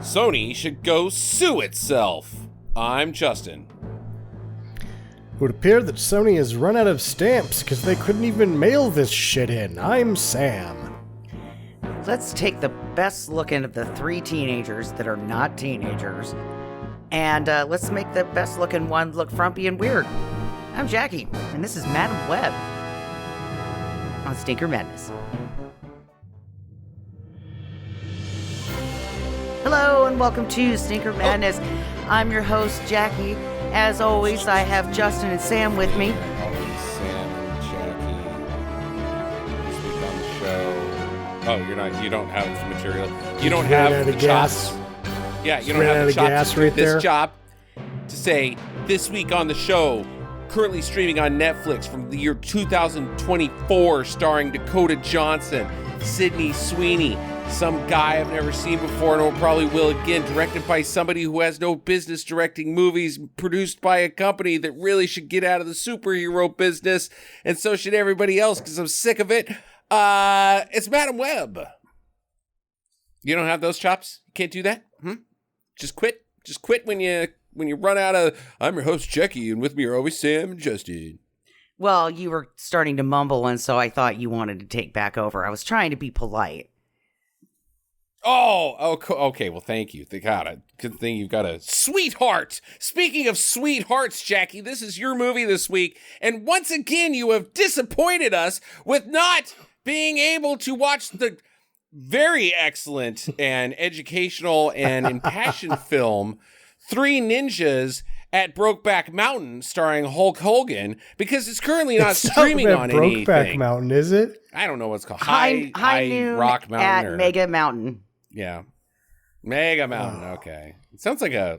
Sony should go sue itself. I'm Justin. It would appear that Sony has run out of stamps because they couldn't even mail this shit in. I'm Sam. Let's take the best looking of the three teenagers that are not teenagers, and let's make the best looking one look frumpy and weird. I'm Jackie, and this is Madam Web on Stinker Madness. Hello, and welcome to Stinker Madness. I'm your host, Jackie. As always, I have Justin and Sam with me. Always Sam and Jackie. This week on the show. Oh, you don't have the material. You don't have the chops. Yeah, you don't have the chops to do this job to say, this week on the show, currently streaming on Netflix from the year 2024, starring Dakota Johnson, Sydney Sweeney, some guy I've never seen before and probably will again, directed by somebody who has no business directing movies, produced by a company that really should get out of the superhero business, and so should everybody else because I'm sick of it. It's Madam Web. You don't have those chops? You can't do that? Just quit? Just quit when you run out of, I'm your host, Jackie, and with me are always Sam and Justin. Well, you were starting to mumble, and so I thought you wanted to take back over. I was trying to be polite. Oh, okay. Well, thank you. Good thing you've got a sweetheart. Speaking of sweethearts, Jackie, this is your movie this week. And once again, you have disappointed us with not being able to watch the very excellent and educational and impassioned film, Three Ninjas at Brokeback Mountain, starring Hulk Hogan, because it's currently not streaming on anything. Brokeback Mountain, is it? I don't know what's called. High Noon Rock Mountain at Mega Mountain. Yeah. Mega Mountain. Okay. It sounds like a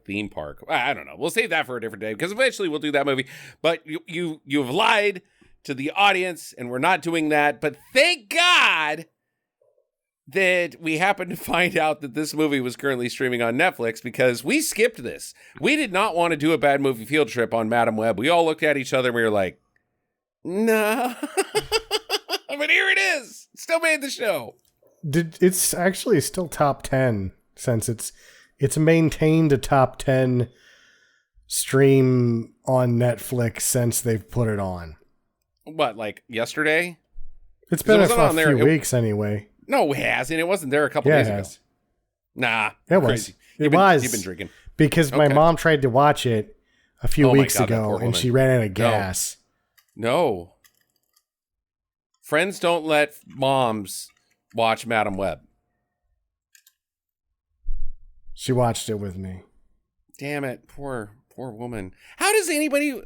theme park. I don't know. We'll save that for a different day because eventually we'll do that movie. But you've lied to the audience and we're not doing that. But thank God that we happened to find out that this movie was currently streaming on Netflix because we skipped this. We did not want to do a bad movie field trip on Madam Web. We all looked at each other and we were like, no. But here it is. Still made the show. It's actually still top 10 since it's maintained a top 10 stream on Netflix since they've put it on. What, like yesterday? It's been a few weeks anyway. No, it hasn't. It wasn't there a couple days ago. Nah, it was. You've been drinking. Because my mom tried to watch it a few weeks ago and she ran out of gas. No. Friends don't let moms watch Madam Web. She watched it with me. Damn it. Poor woman. How does anybody,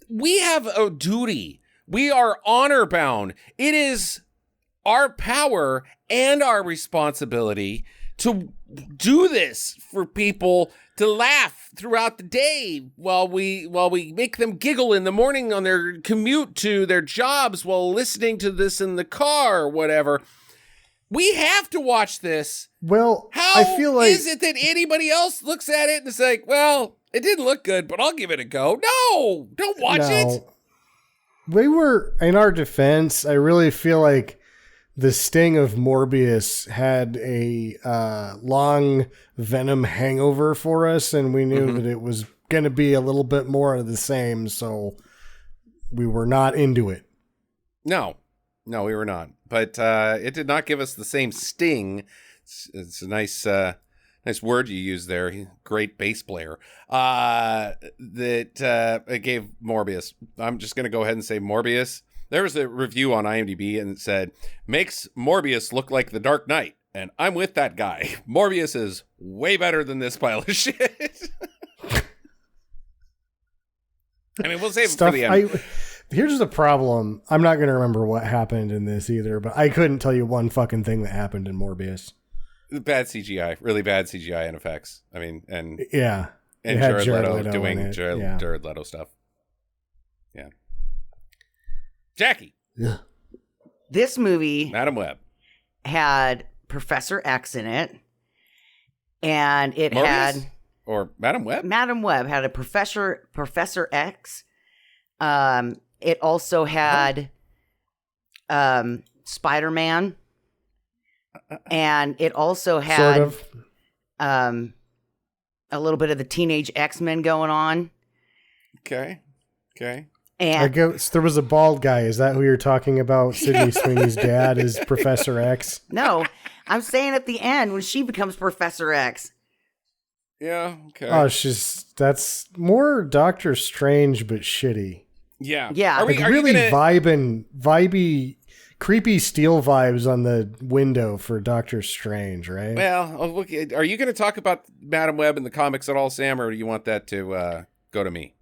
we have a duty. We are honor bound. It is our power and our responsibility to do this for people to laugh throughout the day while we make them giggle in the morning on their commute to their jobs while listening to this in the car or whatever. We have to watch this. Well, I feel like, is it that anybody else looks at it and is like, well, it didn't look good, but I'll give it a go? No, don't watch it. We were, in our defense, I really feel like the sting of Morbius had a long Venom hangover for us, and we knew that it was going to be a little bit more of the same, so we were not into it. No, we were not. But it did not give us the same sting. It's a nice word you use there. Great bass player. That it gave Morbius. I'm just going to go ahead and say Morbius. There was a review on IMDb and it said, makes Morbius look like The Dark Knight. And I'm with that guy. Morbius is way better than this pile of shit. I mean, we'll save it for the end. Here's the problem. I'm not going to remember what happened in this either, but I couldn't tell you one fucking thing that happened in Morbius. Bad CGI. Really bad CGI and effects. I mean, and yeah. And Jared Leto doing Jared Leto stuff. Yeah. Jackie. Yeah. This movie, Madam Web, had Professor X in it, and it had Madam Web. Madam Web had a Professor X. It also had Spider-Man, and it also had A little bit of the teenage X-Men going on. Okay. And there was a bald guy. Is that who you're talking about? Sydney Sweeney's dad is Professor X? No, I'm saying at the end when she becomes Professor X. Yeah, okay. Oh, that's more Doctor Strange, but shitty. Yeah. Are really vibey, creepy steel vibes on the window for Doctor Strange, right? Well, look, are you going to talk about Madam Web in the comics at all, Sam, or do you want that to go to me?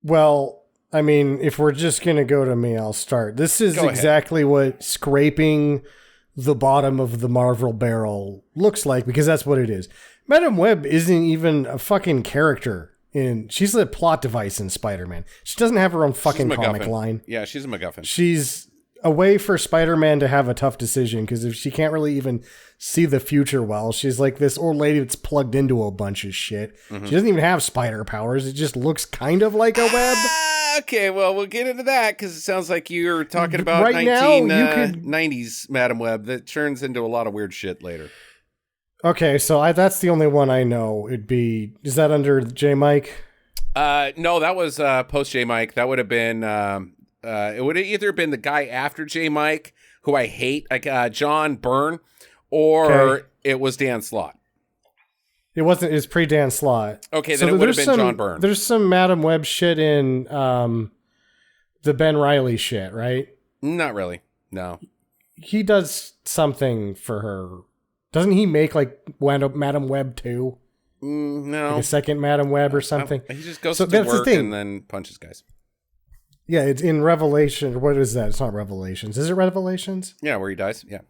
Well, I mean, if we're just going to go to me, I'll start. This is exactly what scraping the bottom of the Marvel barrel looks like, because that's what it is. Madam Web isn't even a fucking character. She's a plot device in Spider-Man. She doesn't have her own fucking comic line. Yeah, she's a MacGuffin. She's a way for Spider-Man to have a tough decision, because if she can't really even see the future well, she's like this old lady that's plugged into a bunch of shit. Mm-hmm. She doesn't even have spider powers. It just looks kind of like a web. Okay, well, we'll get into that, because it sounds like you're talking about right 90s Madam Web that turns into a lot of weird shit later. Okay, so that's the only one I know. Is that under J. Mike? No, that was post J. Mike. That would have been, it would have either been the guy after J. Mike, who I hate, like John Byrne, or it was Dan Slott. It wasn't. It's pre-Dan Slott. Okay, then it would have been John Byrne. There's some Madam Web shit in the Ben Reilly shit, right? Not really. No. He does something for her. Doesn't he make like Madam Web 2? No. Like a second Madam Web or something? He just goes to work and then punches guys. Yeah, it's in Revelation. What is that? It's not Revelations. Is it Revelations? Yeah, where he dies. Yeah.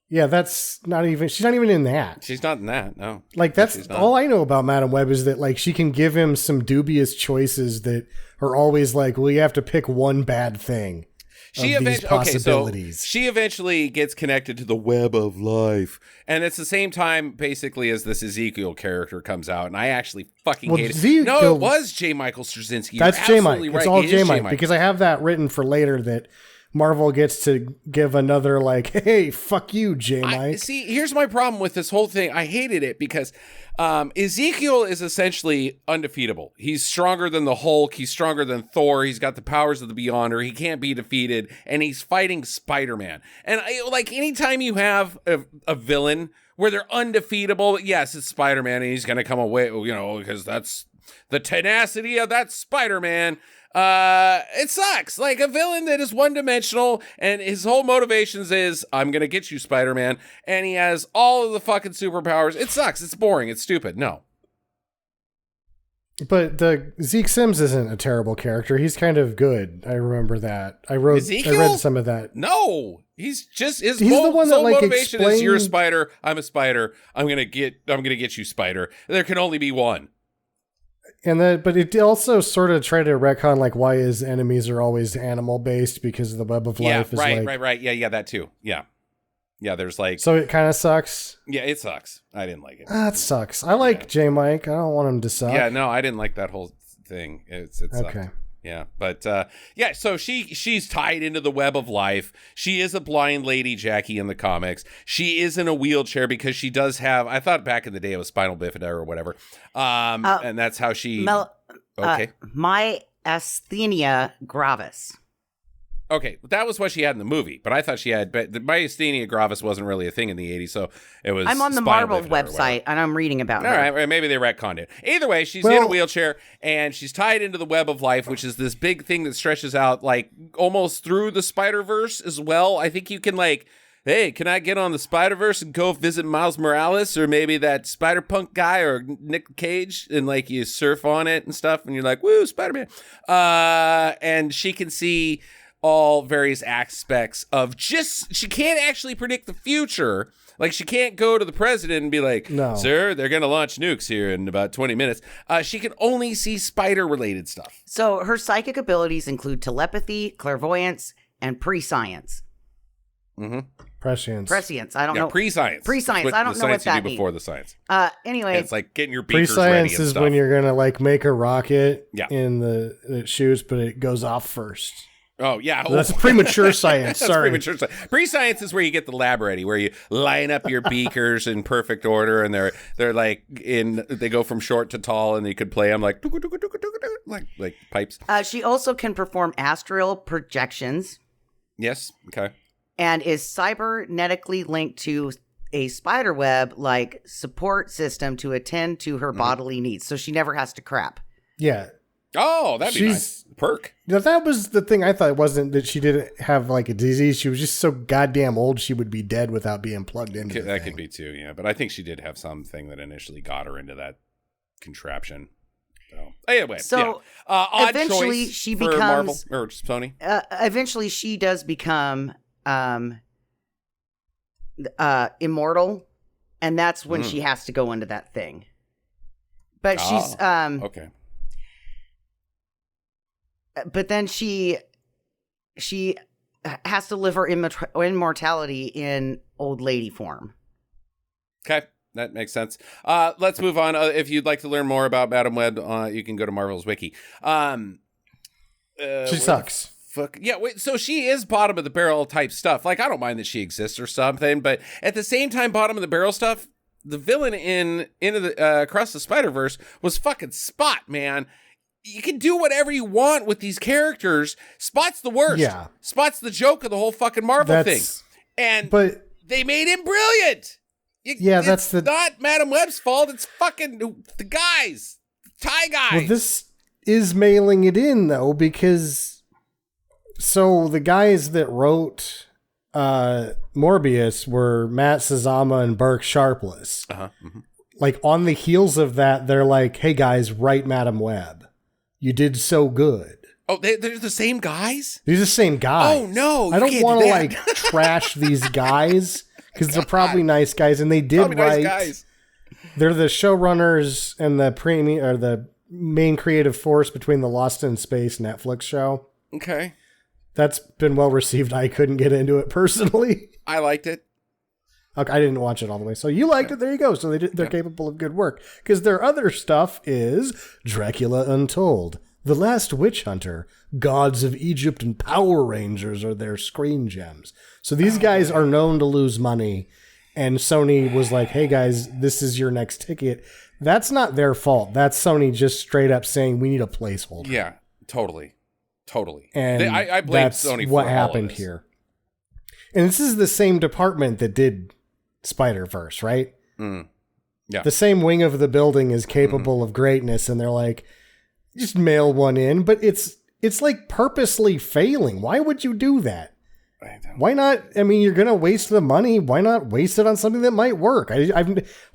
Yeah, that's not even... She's not even in that. She's not in that, no. Like, that's all I know about Madam Web is that, like, she can give him some dubious choices that are always like, well, you have to pick one bad thing. She eventually gets connected to the web of life, and it's the same time basically as this Ezekiel character comes out, and I actually fucking hate it. No, it was J. Michael Straczynski. That's J. Mike. Right. It's all J. Mike, because I have that written for later that Marvel gets to give another like, hey, fuck you, J. Mike. See, here's my problem with this whole thing. I hated it because Ezekiel is essentially undefeatable. He's stronger than the Hulk. He's stronger than Thor. He's got the powers of the Beyonder. He can't be defeated, and he's fighting Spider-Man. And like anytime you have a villain where they're undefeatable, yes, it's Spider-Man, and he's going to come away, because that's the tenacity of that Spider-Man. It sucks. Like a villain that is one-dimensional and his whole motivations is, I'm gonna get you, Spider-Man, and he has all of the fucking superpowers. It sucks. It's boring. It's stupid. No. But Zeke Sims isn't a terrible character. He's kind of good. I remember that. I read some of that. No, he's just he's the one that like motivation is, you're a spider. I'm a spider. I'm gonna get you, Spider. There can only be one. But it also sort of tried to retcon like why his enemies are always animal based, because the web of life is right. Yeah, that too. Yeah. There's like, so it kind of sucks. Yeah, it sucks. I didn't like it. It sucks. I like J. Mike. I don't want him to suck. Yeah, no, I didn't like that whole thing. It sucked. Okay. Yeah, but so she's tied into the web of life. She is a blind lady, Jackie, in the comics. She is in a wheelchair because she does have, I thought back in the day it was spinal bifida or whatever. And that's how she... myasthenia gravis. Okay, that was what she had in the movie, but I thought she had... But the myasthenia gravis wasn't really a thing in the 80s, so it was... I'm on the Marvel website, and I'm reading about her. All right, maybe they retconned it. Either way, she's in a wheelchair, and she's tied into the web of life, which is this big thing that stretches out, like, almost through the Spider-Verse as well. I think you can, like... Hey, can I get on the Spider-Verse and go visit Miles Morales or maybe that Spider-Punk guy or Nick Cage, and like you surf on it and stuff, and you're like, woo, Spider-Man. And she can see all various aspects of she can't actually predict the future. Like, she can't go to the president and be like, no, sir, they're going to launch nukes here in about 20 minutes. She can only see spider-related stuff. So her psychic abilities include telepathy, clairvoyance, and prescience. Mm-hmm. Prescience. I don't know. Prescience. I don't know what that means. Before the science. Anyway, it's like getting your beakers ready. Prescience is when you're gonna like make a rocket that shoots, but it goes off first. Oh, yeah. That's premature science. That's Sorry. premature science. Pre-science is where you get the lab ready, where you line up your beakers in perfect order, and they're like they go from short to tall, and you could play them like pipes. She also can perform astral projections. Yes. Okay. And is cybernetically linked to a spider web like support system to attend to her bodily needs, so she never has to crap. Yeah. Oh, that'd be nice. Perk. Now, that was the thing I thought. It wasn't that she didn't have like a disease. She was just so goddamn old she would be dead without being plugged into That could be too, yeah. But I think she did have something that initially got her into that contraption. So anyway, odd eventually choice she for becomes Marvel or Sony. Eventually she does become immortal, and that's when she has to go into that thing. But she's okay. But then she has to live her immortality in old lady form. Okay, that makes sense. Let's move on. If you'd like to learn more about Madam Web, you can go to Marvel's wiki. She sucks. Fuck yeah! Wait, so she is bottom of the barrel type stuff. Like, I don't mind that she exists or something, but at the same time, bottom of the barrel stuff. The villain in Across the Spider-Verse was fucking Spot, man. You can do whatever you want with these characters. Spot's the worst. Yeah. Spot's the joke of the whole fucking Marvel thing. But they made him brilliant. It's not Madam Web's fault. It's fucking the guys. The Thai guys. Well, this is mailing it in, though, because so the guys that wrote Morbius were Matt Sazama and Burke Sharpless. Like, on the heels of that, they're like, hey, guys, write Madam Web. You did so good. Oh, they're the same guys? They're the same guys. Oh, no. I don't want to, like, trash these guys because they're probably nice guys. And they did write. Nice guys. They're the showrunners and the main creative force between the Lost in Space Netflix show. Okay. That's been well received. I couldn't get into it personally. I liked it. Okay, I didn't watch it all the way. So you liked it. There you go. So they're capable of good work. Because their other stuff is Dracula Untold, The Last Witch Hunter, Gods of Egypt, and Power Rangers are their screen gems. So these guys are known to lose money. And Sony was like, hey guys, this is your next ticket. That's not their fault. That's Sony just straight up saying we need a placeholder. Yeah, totally. And I blame that's Sony for what all happened of this. here. And this is the same department that did Spider-Verse, right? Yeah. The same wing of the building is capable of greatness, and they're like, just mail one in, but it's like purposely failing. Why would you do that? Why not? I mean, you're going to waste the money. Why not waste it on something that might work?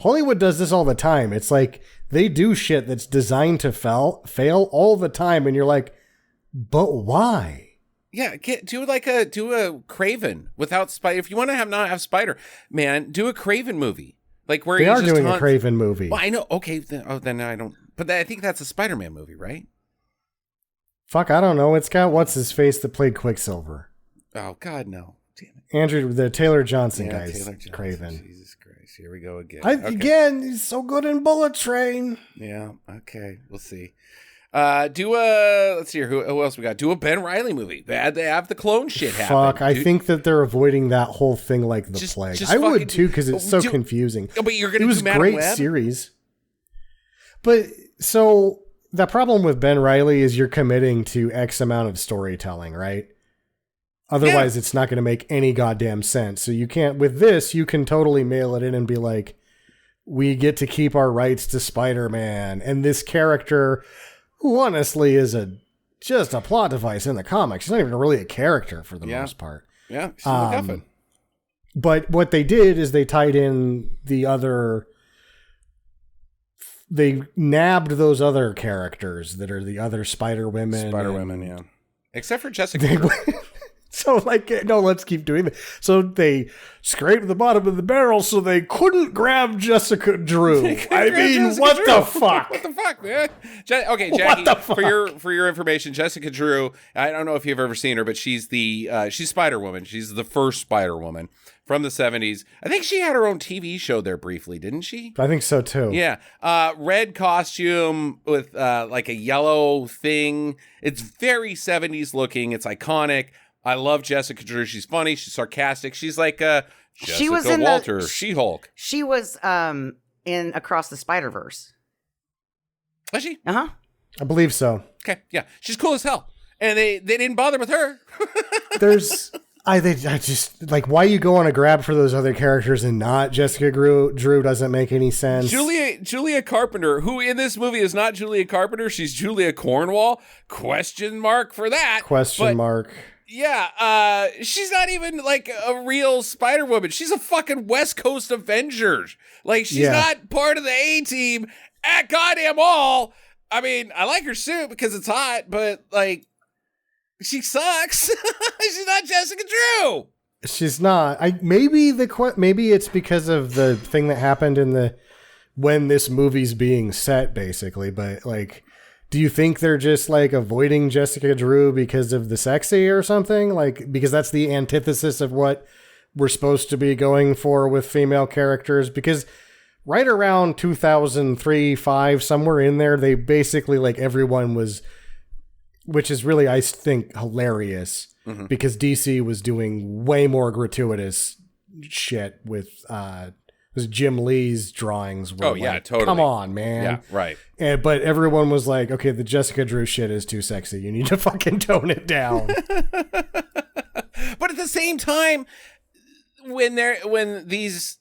Hollywood does this all the time. It's like they do shit that's designed to fail all the time, and you're like, but why? Yeah, do a Craven without Spider. If you want to not have Spider, man, do a Craven movie. Like where they are doing a Craven movie. Well, I know. Okay, then I don't. But I think that's a Spider-Man movie, right? Fuck, I don't know. It's got what's his face that played Quicksilver. Oh God, no! Damn it. Andrew, the Taylor Johnson guy's Craven. Jesus Christ! Here we go again. Again, he's so good in Bullet Train. Yeah. Okay, we'll see. Let's see here. Who else we got? Do a Ben Reilly movie. They have the clone shit happen. Fuck, I think that they're avoiding that whole thing like the plague. I would too, because it's so confusing. Oh, but you're gonna. It was a great series. But so the problem with Ben Reilly is you're committing to X amount of storytelling, right? Otherwise, it's not going to make any goddamn sense. So you can't. With this, you can totally mail it in and be like, "We get to keep our rights to Spider-Man," and this character, who honestly is just a plot device in the comics. He's not even really a character for the most part. Yeah, she's MacGuffin. But what they did is they tied in the other. They nabbed those other characters that are the other Spider-Women. Yeah. Except for Jessica. So like, no, let's keep doing this. So they scraped the bottom of the barrel so they couldn't grab Jessica Drew. I mean, what the fuck? What the fuck, man? Okay, Jackie, for your information, Jessica Drew, I don't know if you've ever seen her, but she's she's Spider-Woman. She's the first Spider-Woman from the 70s. I think she had her own TV show there briefly, didn't she? I think so too. Yeah. Red costume with like a yellow thing. It's very 70s looking. It's iconic. I love Jessica Drew. She's funny. She's sarcastic. She's like Jessica Walter, She-Hulk. She was in Across the Spider-Verse. Was she? Uh-huh. I believe so. Okay, yeah. She's cool as hell. And they didn't bother with her. I just like, why you go on a grab for those other characters and not Jessica Drew doesn't make any sense. Julia Carpenter, who in this movie is not Julia Carpenter, she's Julia Cornwall. Question mark for that. Question mark. Yeah, she's not even like a real Spider-Woman. She's a fucking West Coast Avenger. Like, she's not part of the A-team at goddamn all. I mean, I like her suit because it's hot, but like, she sucks. She's not Jessica Drew. She's not. Maybe it's because of the thing that happened when this movie's being set, basically. But like, do you think they're just like avoiding Jessica Drew because of the sexy or something? Like, because that's the antithesis of what we're supposed to be going for with female characters. Because right around 2003, 5, somewhere in there, they basically like everyone was. Which is really, I think, hilarious because DC was doing way more gratuitous shit with Jim Lee's drawings. Oh, yeah, like, totally. Come on, man. Yeah, right. But everyone was like, okay, the Jessica Drew shit is too sexy. You need to fucking tone it down. But at the same time, when these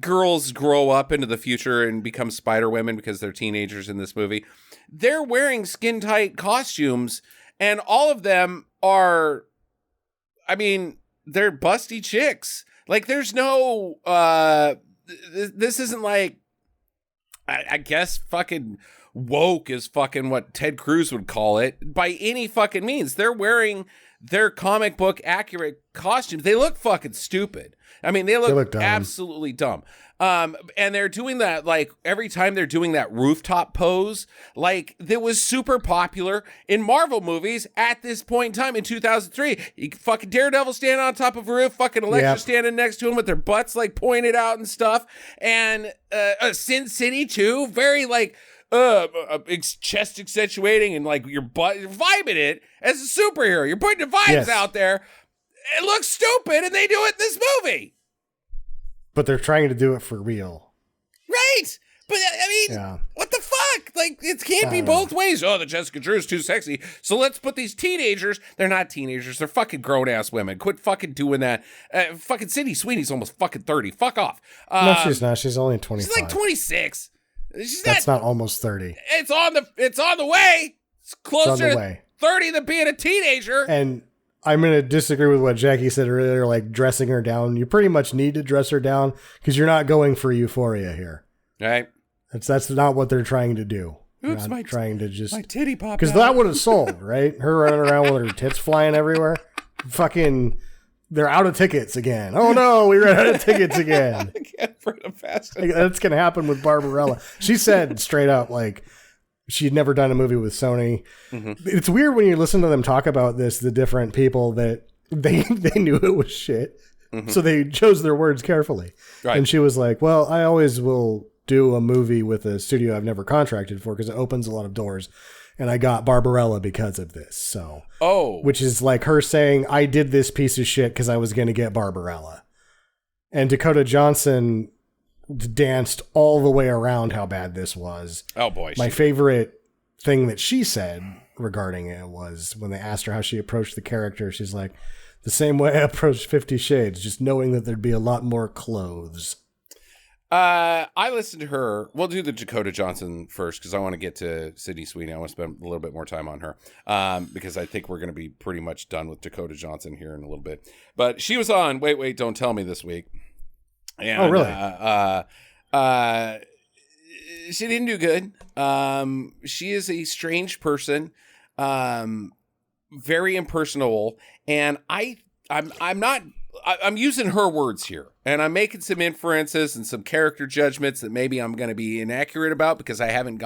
girls grow up into the future and become Spider-Women because they're teenagers in this movie, they're wearing skin-tight costumes, and all of them are, I mean, they're busty chicks. Like, there's no, this isn't like, I guess fucking woke is fucking what Ted Cruz would call it, by any fucking means. They're wearing their comic book accurate costumes. They look fucking stupid. I mean, they look absolutely dumb. And they're doing that, like, every time they're doing that rooftop pose, like, that was super popular in Marvel movies at this point in time in 2003. You fucking Daredevil standing on top of a roof, fucking Elektra standing next to him with their butts, like, pointed out and stuff. And Sin City, too, very, like, chest accentuating and, like, your butt, you're vibing it as a superhero. You're putting the vibes out there. It looks stupid, and they do it in this movie. But they're trying to do it for real. Right. But, I mean, what the fuck? Like, it can't be both ways. Oh, the Jessica Drew's too sexy. So let's put these teenagers. They're not teenagers. They're fucking grown-ass women. Quit fucking doing that. Fucking Sydney Sweeney's almost fucking 30. Fuck off. No, she's not. She's only 25. She's like 26. That's not almost 30. It's on the way. It's closer to 30 than being a teenager. And I'm going to disagree with what Jackie said earlier, like dressing her down. You pretty much need to dress her down because you're not going for euphoria here. Right. That's not what they're trying to do. Oops, my titty popped because that would have sold, right? Her running around with her tits flying everywhere. Fucking, they're out of tickets again. Oh no, we ran out of tickets again. I can't print them fast. That's going to happen with Barbarella. She said straight up, like, she'd never done a movie with Sony. Mm-hmm. It's weird when you listen to them talk about this, the different people that they knew it was shit. Mm-hmm. So they chose their words carefully. Right. And she was like, well, I always will do a movie with a studio I've never contracted for because it opens a lot of doors. And I got Barbarella because of this. So, which is like her saying, I did this piece of shit because I was going to get Barbarella. And Dakota Johnson danced all the way around how bad this was. Oh boy. My favorite thing that she said regarding it was when they asked her how she approached the character, she's like, the same way I approached 50 Shades, just knowing that there'd be a lot more clothes. I listened to her. We'll do the Dakota Johnson first because I want to get to Sydney Sweeney. I want to spend a little bit more time on her because I think we're going to be pretty much done with Dakota Johnson here in a little bit. But she was on Wait, Don't Tell Me this week. And, really? She didn't do good. She is a strange person, very impersonable, and I I'm using her words here, and I'm making some inferences and some character judgments that maybe I'm going to be inaccurate about because I haven't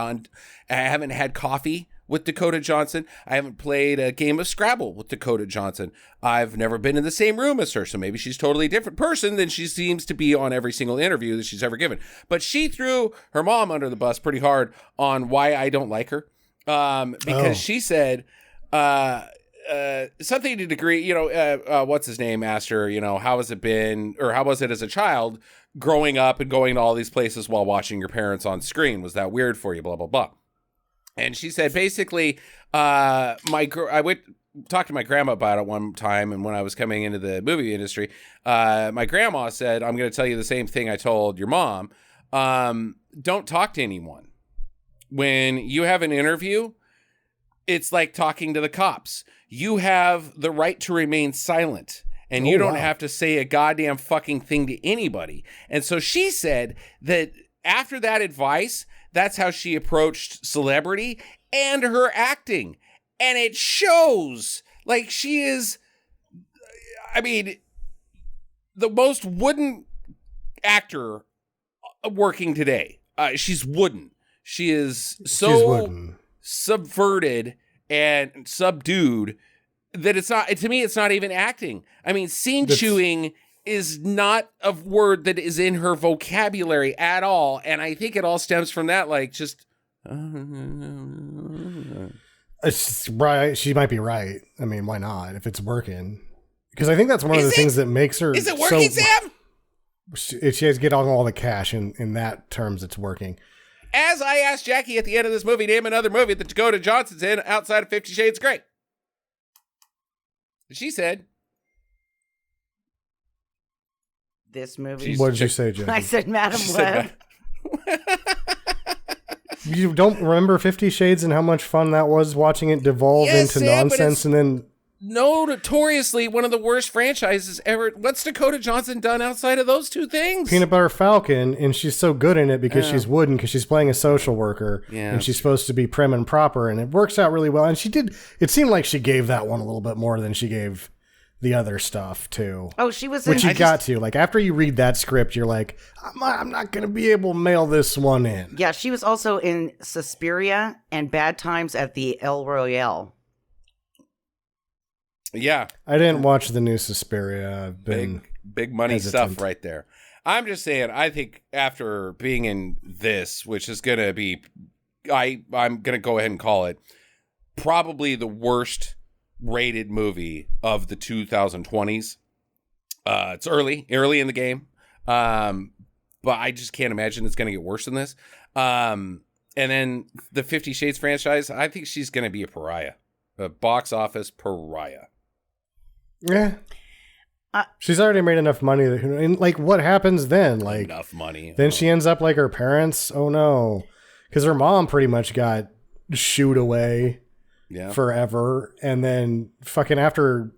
had coffee with Dakota Johnson. I haven't played a game of Scrabble with Dakota Johnson. I've never been in the same room as her, so maybe she's a totally different person than she seems to be on every single interview that she's ever given. But she threw her mom under the bus pretty hard on why I don't like her, because she said something to the degree, what's his name asked her, how has it been, or how was it as a child growing up and going to all these places while watching your parents on screen? Was that weird for you? Blah, blah, blah. And she said, basically, I went talk to my grandma about it one time, and when I was coming into the movie industry, my grandma said, I'm going to tell you the same thing I told your mom. Don't talk to anyone. When you have an interview, it's like talking to the cops. You have the right to remain silent, and you don't have to say a goddamn fucking thing to anybody. And so she said that after that advice, that's how she approached celebrity and her acting. And it shows. Like, she is, the most wooden actor working today. She's wooden. She is so subverted and subdued that it's not, to me, it's not even acting. Scene chewing is not a word that is in her vocabulary at all. And I think it all stems from that, It's right. She might be right. Why not? If it's working. Because I think that's one of the things that makes her. Is it working, Sam? She has to get all the cash in that terms. It's working. As I asked Jackie at the end of this movie, name another movie that Dakota Johnson's in outside of 50 Shades of Grey. She said, this movie. What did you say, Jackie? I said Madam Web. You don't remember 50 Shades and how much fun that was watching it devolve into nonsense and then... notoriously one of the worst franchises ever. What's Dakota Johnson done outside of those two things? Peanut Butter Falcon, and she's so good in it because she's wooden, because she's playing a social worker, and she's supposed to be prim and proper, and it works out really well. And it seemed like she gave that one a little bit more than she gave the other stuff, too. Oh, she was Which after you read that script, you're like, I'm not going to be able to mail this one in. Yeah, she was also in Suspiria and Bad Times at the El Royale. Yeah. I didn't watch the new Suspiria. I've been big money hesitant. stuff right there. I'm just saying, I think after being in this, which is going to be, I'm going to go ahead and call it probably the worst rated movie of the 2020s. It's early in the game. But I just can't imagine it's going to get worse than this. And then the 50 Shades franchise, I think she's going to be a pariah, a box office pariah. Yeah. She's already made enough money. And what happens then? Enough money. Then she ends up like her parents. Oh, no. Because her mom pretty much got shooed away forever. And then fucking after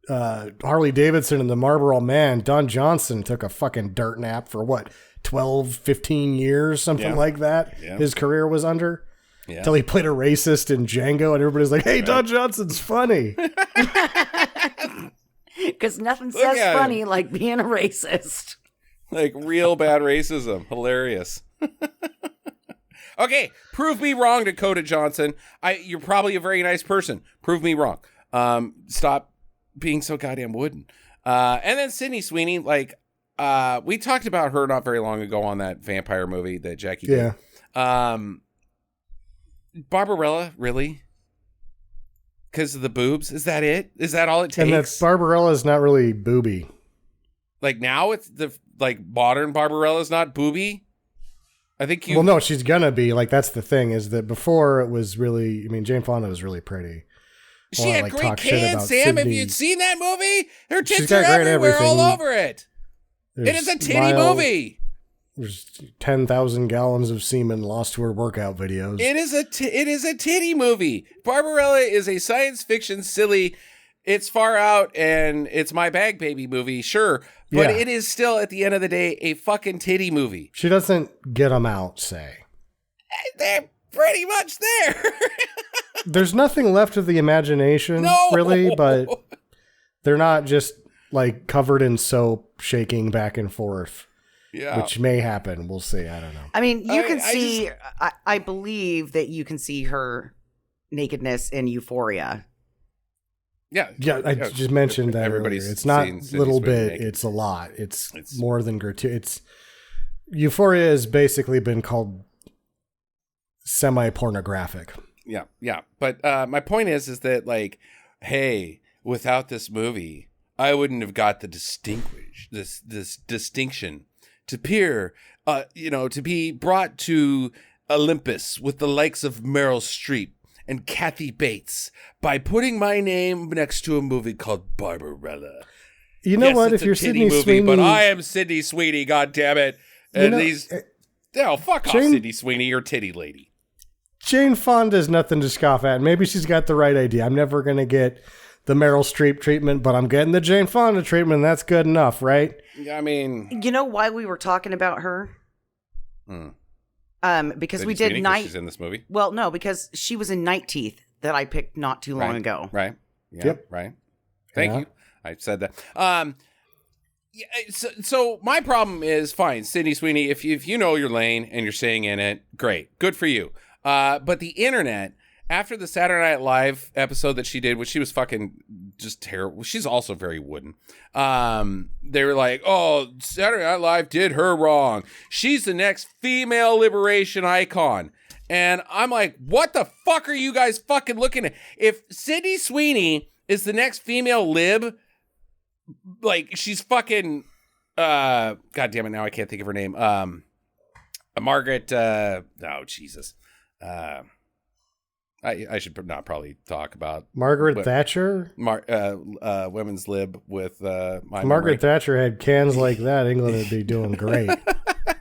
Harley Davidson and the Marlboro Man, Don Johnson took a fucking dirt nap for 12, 15 years, something like that. Yeah. His career was under. Yeah. Until he played a racist in Django, and everybody's like, hey, Don Johnson's funny. Because nothing says funny like being a racist. Like real bad racism. Hilarious. Okay, prove me wrong, Dakota Johnson. You're probably a very nice person. Prove me wrong. Stop being so goddamn wooden. And then Sydney Sweeney, we talked about her not very long ago on that vampire movie that Jackie did. Barbarella, really? Because of the boobs? Is that it? Is that all it takes? And that Barbarella's not really booby. Now it's modern Barbarella's not booby? I think Well, no, she's gonna be. That's the thing, is that before it was really, Jane Fonda was really pretty. She had great cans, Sam. Have you seen that movie? Her tits are everywhere, all over it. It is a titty movie. There's 10,000 gallons of semen lost to her workout videos. It is a titty movie. Barbarella is a science fiction silly. It's far out and it's my bag baby movie, sure. But it is still, at the end of the day, a fucking titty movie. She doesn't get them out, say. They're pretty much there. There's nothing left of the imagination, really, but They're not just like covered in soap, shaking back and forth. Yeah. Which may happen. We'll see. I don't know. I mean, you can see. I believe that you can see her nakedness in Euphoria. Yeah. Yeah, I just mentioned that earlier. It's not a little bit, it's a lot. It's more than gratuitous. Euphoria has basically been called semi-pornographic. Yeah, yeah. But my point is that, like, hey, without this movie, I wouldn't have got the this distinction to appear, to be brought to Olympus with the likes of Meryl Streep and Kathy Bates by putting my name next to a movie called Barbarella. You know what? If you're Sydney Sweeney, but I am Sydney Sweeney. God damn it! And fuck off, Sydney Sweeney, you're titty lady. Jane Fonda's nothing to scoff at. Maybe she's got the right idea. I'm never gonna get the Meryl Streep treatment, but I'm getting the Jane Fonda treatment. That's good enough, right? I mean, you know why we were talking about her? Because we did Night. She's in this movie. Well, no, because she was in Night Teeth that I picked not too long ago. Right. Yeah, yep. Right. Thank you. I said that. So my problem is fine, Sydney Sweeney. If you know your lane and you're staying in it, great, good for you. But the internet, after the Saturday Night Live episode that she did, which she was fucking just terrible. She's also very wooden. They were like, oh, Saturday Night Live did her wrong. She's the next female liberation icon. And I'm like, what the fuck are you guys fucking looking at? If Sydney Sweeney is the next female lib, like she's fucking, God damn it, now I can't think of her name. Margaret, Jesus. I should not probably talk about Margaret Thatcher. Women's lib with my Margaret Thatcher had cans like that. England would be doing great.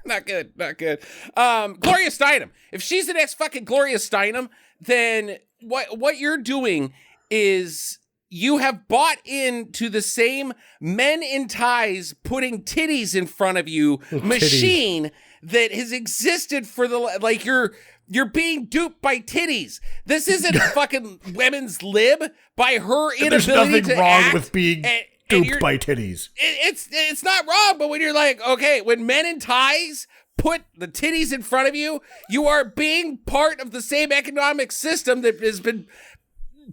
Not good. Gloria Steinem. If she's the next fucking Gloria Steinem, then what you're doing is you have bought into the same men in ties putting titties in front of you machine that has existed for you're being duped by titties. This isn't fucking women's lib by her inability to act. There's nothing wrong with being duped by titties. It's not wrong, but when you're like, okay, when men in ties put the titties in front of you, you are being part of the same economic system that has been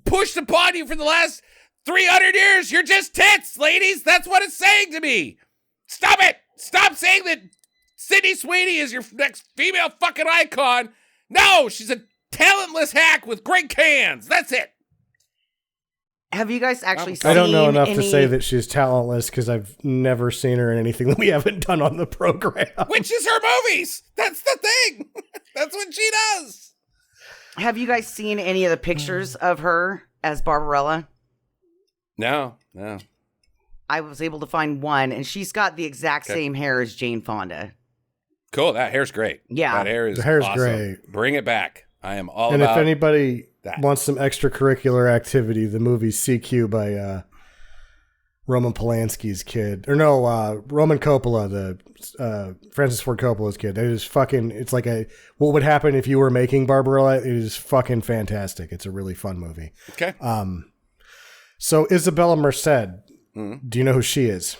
pushed upon you for the last 300 years. You're just tits, ladies. That's what it's saying to me. Stop it. Stop saying that Sydney Sweeney is your next female fucking icon. No, she's a talentless hack with great cans. That's it. Have you guys actually seen I don't know enough to say that she's talentless because I've never seen her in anything that we haven't done on the program. Which is her movies. That's the thing. That's what she does. Have you guys seen any of the pictures of her as Barbarella? No. I was able to find one, and she's got the exact same hair as Jane Fonda. Cool. That hair's great. Yeah. That hair is awesome. Great. Bring it back. I am all and about if anybody that wants some extracurricular activity, the movie CQ by Roman Polanski's kid. Or no, Roman Coppola, the Francis Ford Coppola's kid. It is fucking, it's like what would happen if you were making Barbarella. It is fucking fantastic. It's a really fun movie. Okay. So Isabella Merced, do you know who she is?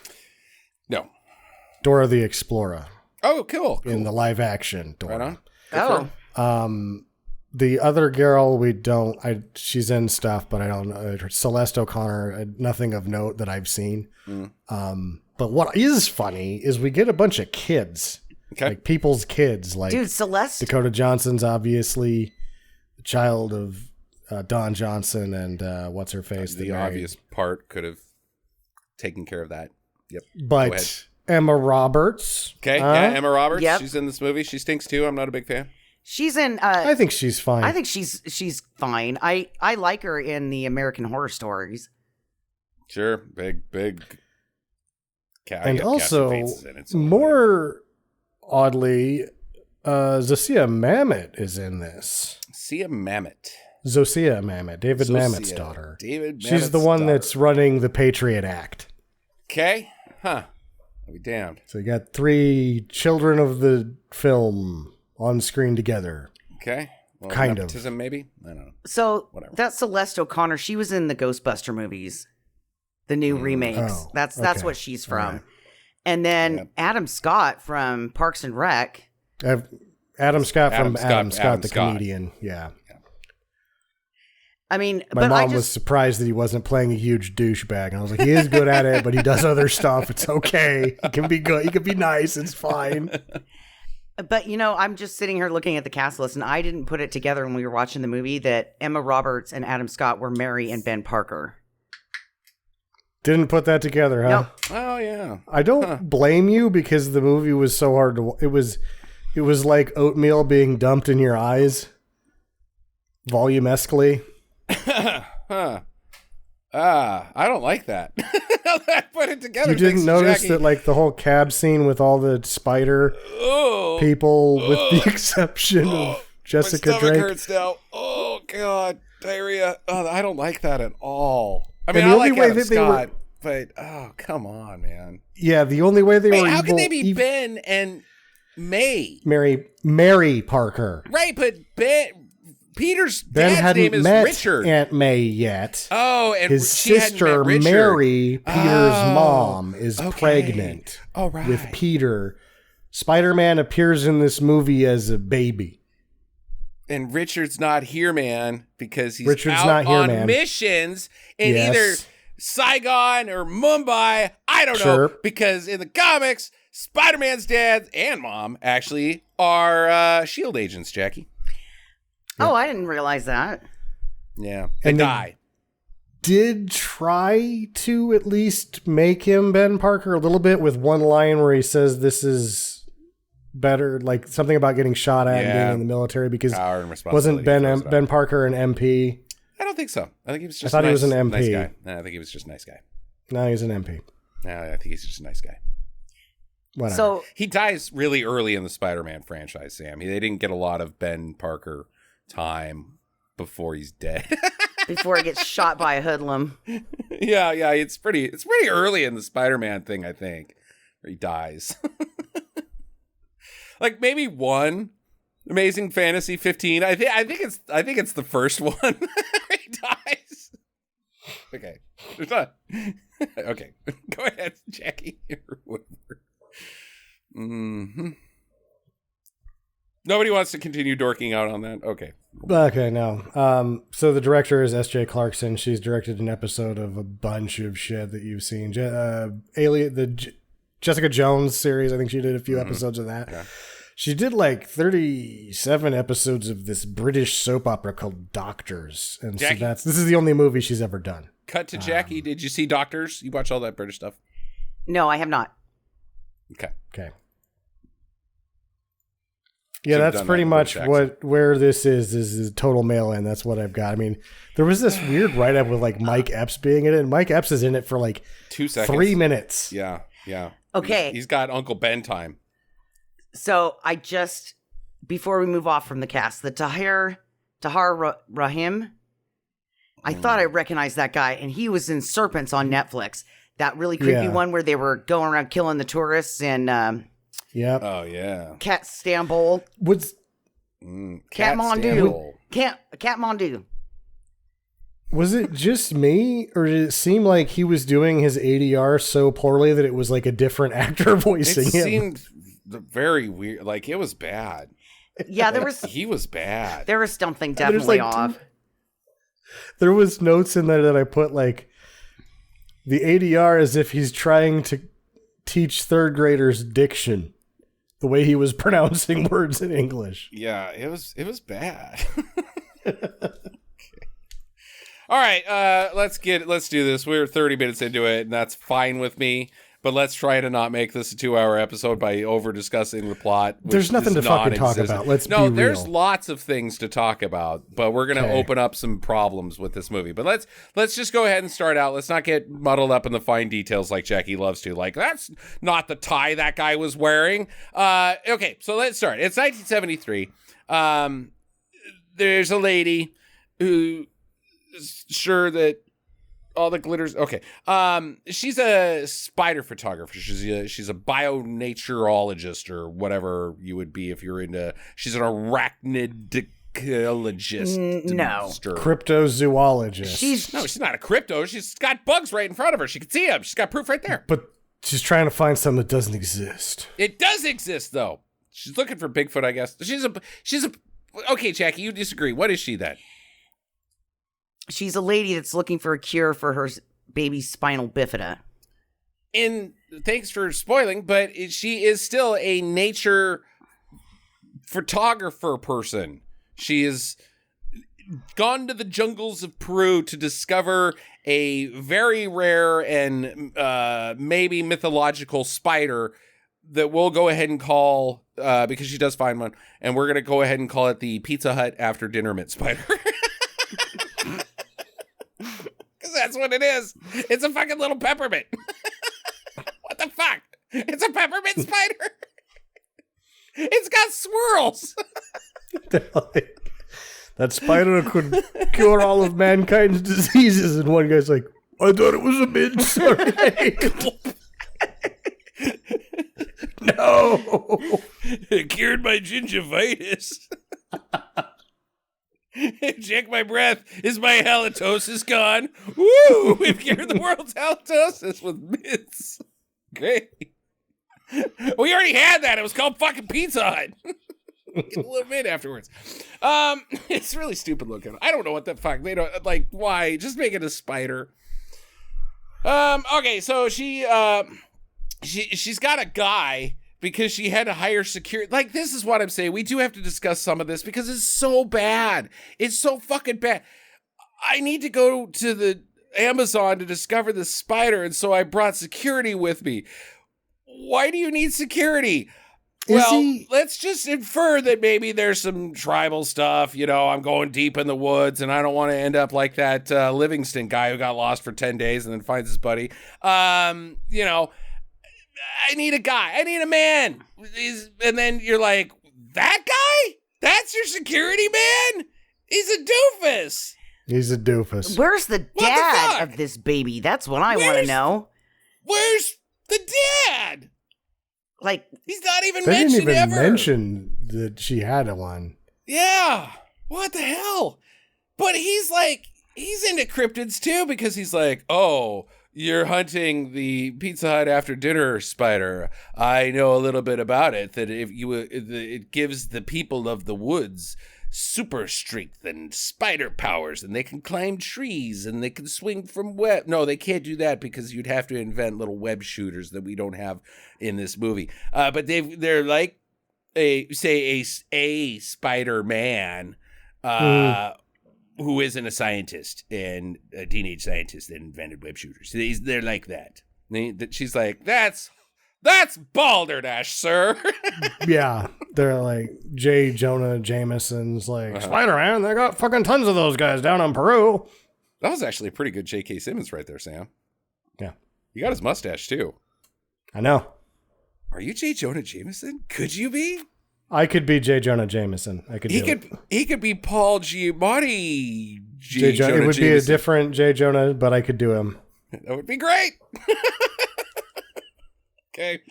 No. Dora the Explorer. Oh, cool. In the live action Dora. Right on. The other girl, she's in stuff, but I don't know. Celeste O'Connor, nothing of note that I've seen. But what is funny is we get a bunch of kids, like people's kids, like dude, Celeste. Dakota Johnson's obviously the child of Don Johnson and what's her face. The obvious part could have taken care of that. Yep. But Emma Roberts. Okay, yeah, Emma Roberts. Yep. She's in this movie. She stinks too. I'm not a big fan. She's in. I think she's fine. I think she's fine. I like her in the American Horror Stories. Sure, big. And also, more oddly, Zosia Mamet is in this. Zosia Mamet, David Mamet's daughter. She's the one that's running the Patriot Act. Okay, huh? I'll be damned. So you got 3 children of the film on screen together. Okay. Well, kind nepotism, of. maybe? I don't know. So whatever. That's Celeste O'Connor. She was in the Ghostbuster movies. the new remakes. Oh, That's what she's from. Right. And then Adam Scott from Parks and Rec. Adam Scott, the comedian. Yeah. I mean, my mom was surprised that he wasn't playing a huge douchebag. And I was like, he is good at it, but he does other stuff. It's okay. He can be good. He can be nice. It's fine. But, I'm just sitting here looking at the cast list, and I didn't put it together when we were watching the movie that Emma Roberts and Adam Scott were Mary and Ben Parker. Didn't put that together, huh? Nope. Oh, yeah. I don't blame you because the movie was so hard to... It was like oatmeal being dumped in your eyes. Volume-esquely. I don't like that. I put it together. You didn't notice that, like, the whole cab scene with all the spider people, with the exception of Jessica my stomach Drake. hurts now. Oh God, diarrhea. Oh, I don't like that at all. I mean, And the I only like way Adam that they Scott, were- but come on, man. Yeah, the only way they were How evil... can they be Ben and May? Mary Parker. Right, but Peter's Ben dad's hadn't name is met Richard. Aunt May yet. Oh, and his she hadn't sister met Richard. Mary, Peter's mom, is pregnant right. with Peter. Spider-Man appears in this movie as a baby. And Richard's not here, man, because he's out on missions in either Saigon or Mumbai. I don't know, because in the comics, Spider-Man's dad and mom actually are S.H.I.E.L.D. agents, Jackie. Oh, I didn't realize that. Yeah, they die. Did try to at least make him Ben Parker a little bit with one line where he says this is better, like something about getting shot at and being in the military, because wasn't Ben Parker an MP? I don't think so. I think he was just he was an MP. Nice guy. No, I think he was just a nice guy. No, he's an MP. No, I think he's just a nice guy. Whatever. So he dies really early in the Spider-Man franchise, Sam. They didn't get a lot of Ben Parker time before he's dead. Before he gets shot by a hoodlum. Yeah, it's pretty early in the Spider-Man thing, I think, where he dies. Like maybe one Amazing Fantasy 15. I think it's the first one. He dies. Okay. There's not. Okay. Go ahead, Jackie. Mm-hmm. Nobody wants to continue dorking out on that? Okay. Okay, no. So the director is S.J. Clarkson. She's directed an episode of a bunch of shit that you've seen. Jessica Jones series, I think she did a few episodes of that. Okay. She did like 37 episodes of this British soap opera called Doctors. And Jackie, so this is the only movie she's ever done. Cut to Jackie. Did you see Doctors? You watch all that British stuff? No, I have not. Okay. Yeah, that's pretty much where this is total mail-in. That's what I've got. I mean, there was this weird write-up with like Mike Epps being in it, and Mike Epps is in it for like 2 seconds. 3 minutes. Yeah. Okay. He's got Uncle Ben time. So before we move off from the cast, the Tahir Rahim, I thought I recognized that guy, and he was in Serpents on Netflix. That really creepy one where they were going around killing the tourists and... Yep. Oh yeah. Cat Stambol. Catmandu. Was it just me, or did it seem like he was doing his ADR so poorly that it was like a different actor voicing him? It seemed very weird. Like it was bad. Yeah, he was bad. There was something definitely off. There was notes in there that I put like the ADR as if he's trying to teach third graders diction. The way he was pronouncing words in English. Yeah, it was bad. Okay. All right, let's do this. We're 30 minutes into it, and that's fine with me. But let's try to not make this a 2-hour episode by over discussing the plot. There's nothing to fucking talk about. Let's be real. No, there's lots of things to talk about, but we're gonna open up some problems with this movie. But let's just go ahead and start out. Let's not get muddled up in the fine details like Jackie loves to. Like that's not the tie that guy was wearing. Okay, so let's start. It's 1973. There's a lady who is sure that all the glitters. Okay. She's a spider photographer. She's a bionaturologist or whatever you would be if you're into. She's an arachnid ecologist. No. Cryptozoologist. She's not a crypto. She's got bugs right in front of her. She can see them. She's got proof right there. But she's trying to find something that doesn't exist. It does exist, though. She's looking for Bigfoot, I guess. She's a. Okay, Jackie, you disagree. What is she then? She's a lady that's looking for a cure for her baby's spinal bifida. And thanks for spoiling, but she is still a nature photographer person. She has gone to the jungles of Peru to discover a very rare and maybe mythological spider that we'll go ahead and call, because she does find one, and we're going to go ahead and call it the Pizza Hut after dinner mint spider. Because that's what it is. It's a fucking little peppermint. What the fuck? It's a peppermint spider. It's got swirls. That spider could cure all of mankind's diseases. And one guy's like, I thought it was a mint. Sorry. No. It cured my gingivitis. Check my breath. Is my halitosis gone? Woo! We've cured the world's halitosis with mints. Great. We already had that. It was called fucking Pizza Hut. Get a little bit afterwards. It's really stupid looking. I don't know what the fuck. They don't, like, why? Just make it a spider. Okay, so she's got a guy because she had to hire security. Like, this is what I'm saying. We do have to discuss some of this because it's so bad. It's so fucking bad. I need to go to the Amazon to discover this spider, and so I brought security with me. Why do you need security? Let's just infer that maybe there's some tribal stuff. You know, I'm going deep in the woods, and I don't want to end up like that Livingston guy who got lost for 10 days and then finds his buddy. You know, I need a guy. I need a man. And then you're like, that guy? That's your security man? He's a doofus. He's a doofus. Where's the dad of this baby? That's what I want to know. Where's the dad? Like, he's not even they mentioned didn't even ever. mention that she had one. Yeah. What the hell? But he's into cryptids too, because he's like, oh, you're hunting the Pizza Hut after dinner spider. I know a little bit about it, that it gives the people of the woods super strength and spider powers, and they can climb trees and they can swing from web. No, they can't do that because you'd have to invent little web shooters that we don't have in this movie. But they're like a Spider Man who isn't a scientist and a teenage scientist that invented web shooters. They're like that. She's like, that's balderdash, sir. Yeah, they're like J. Jonah Jameson's like, Spider-Man, they got fucking tons of those guys down in Peru. That was actually a pretty good J.K. Simmons right there, Sam. Yeah. You got his mustache, too. I know. Are you J. Jonah Jameson? Could you be? I could be J. Jonah Jameson. He could be Paul Giamatti. J. Jonah. It would Jameson. Be a different J. Jonah, but I could do him. That would be great. Okay.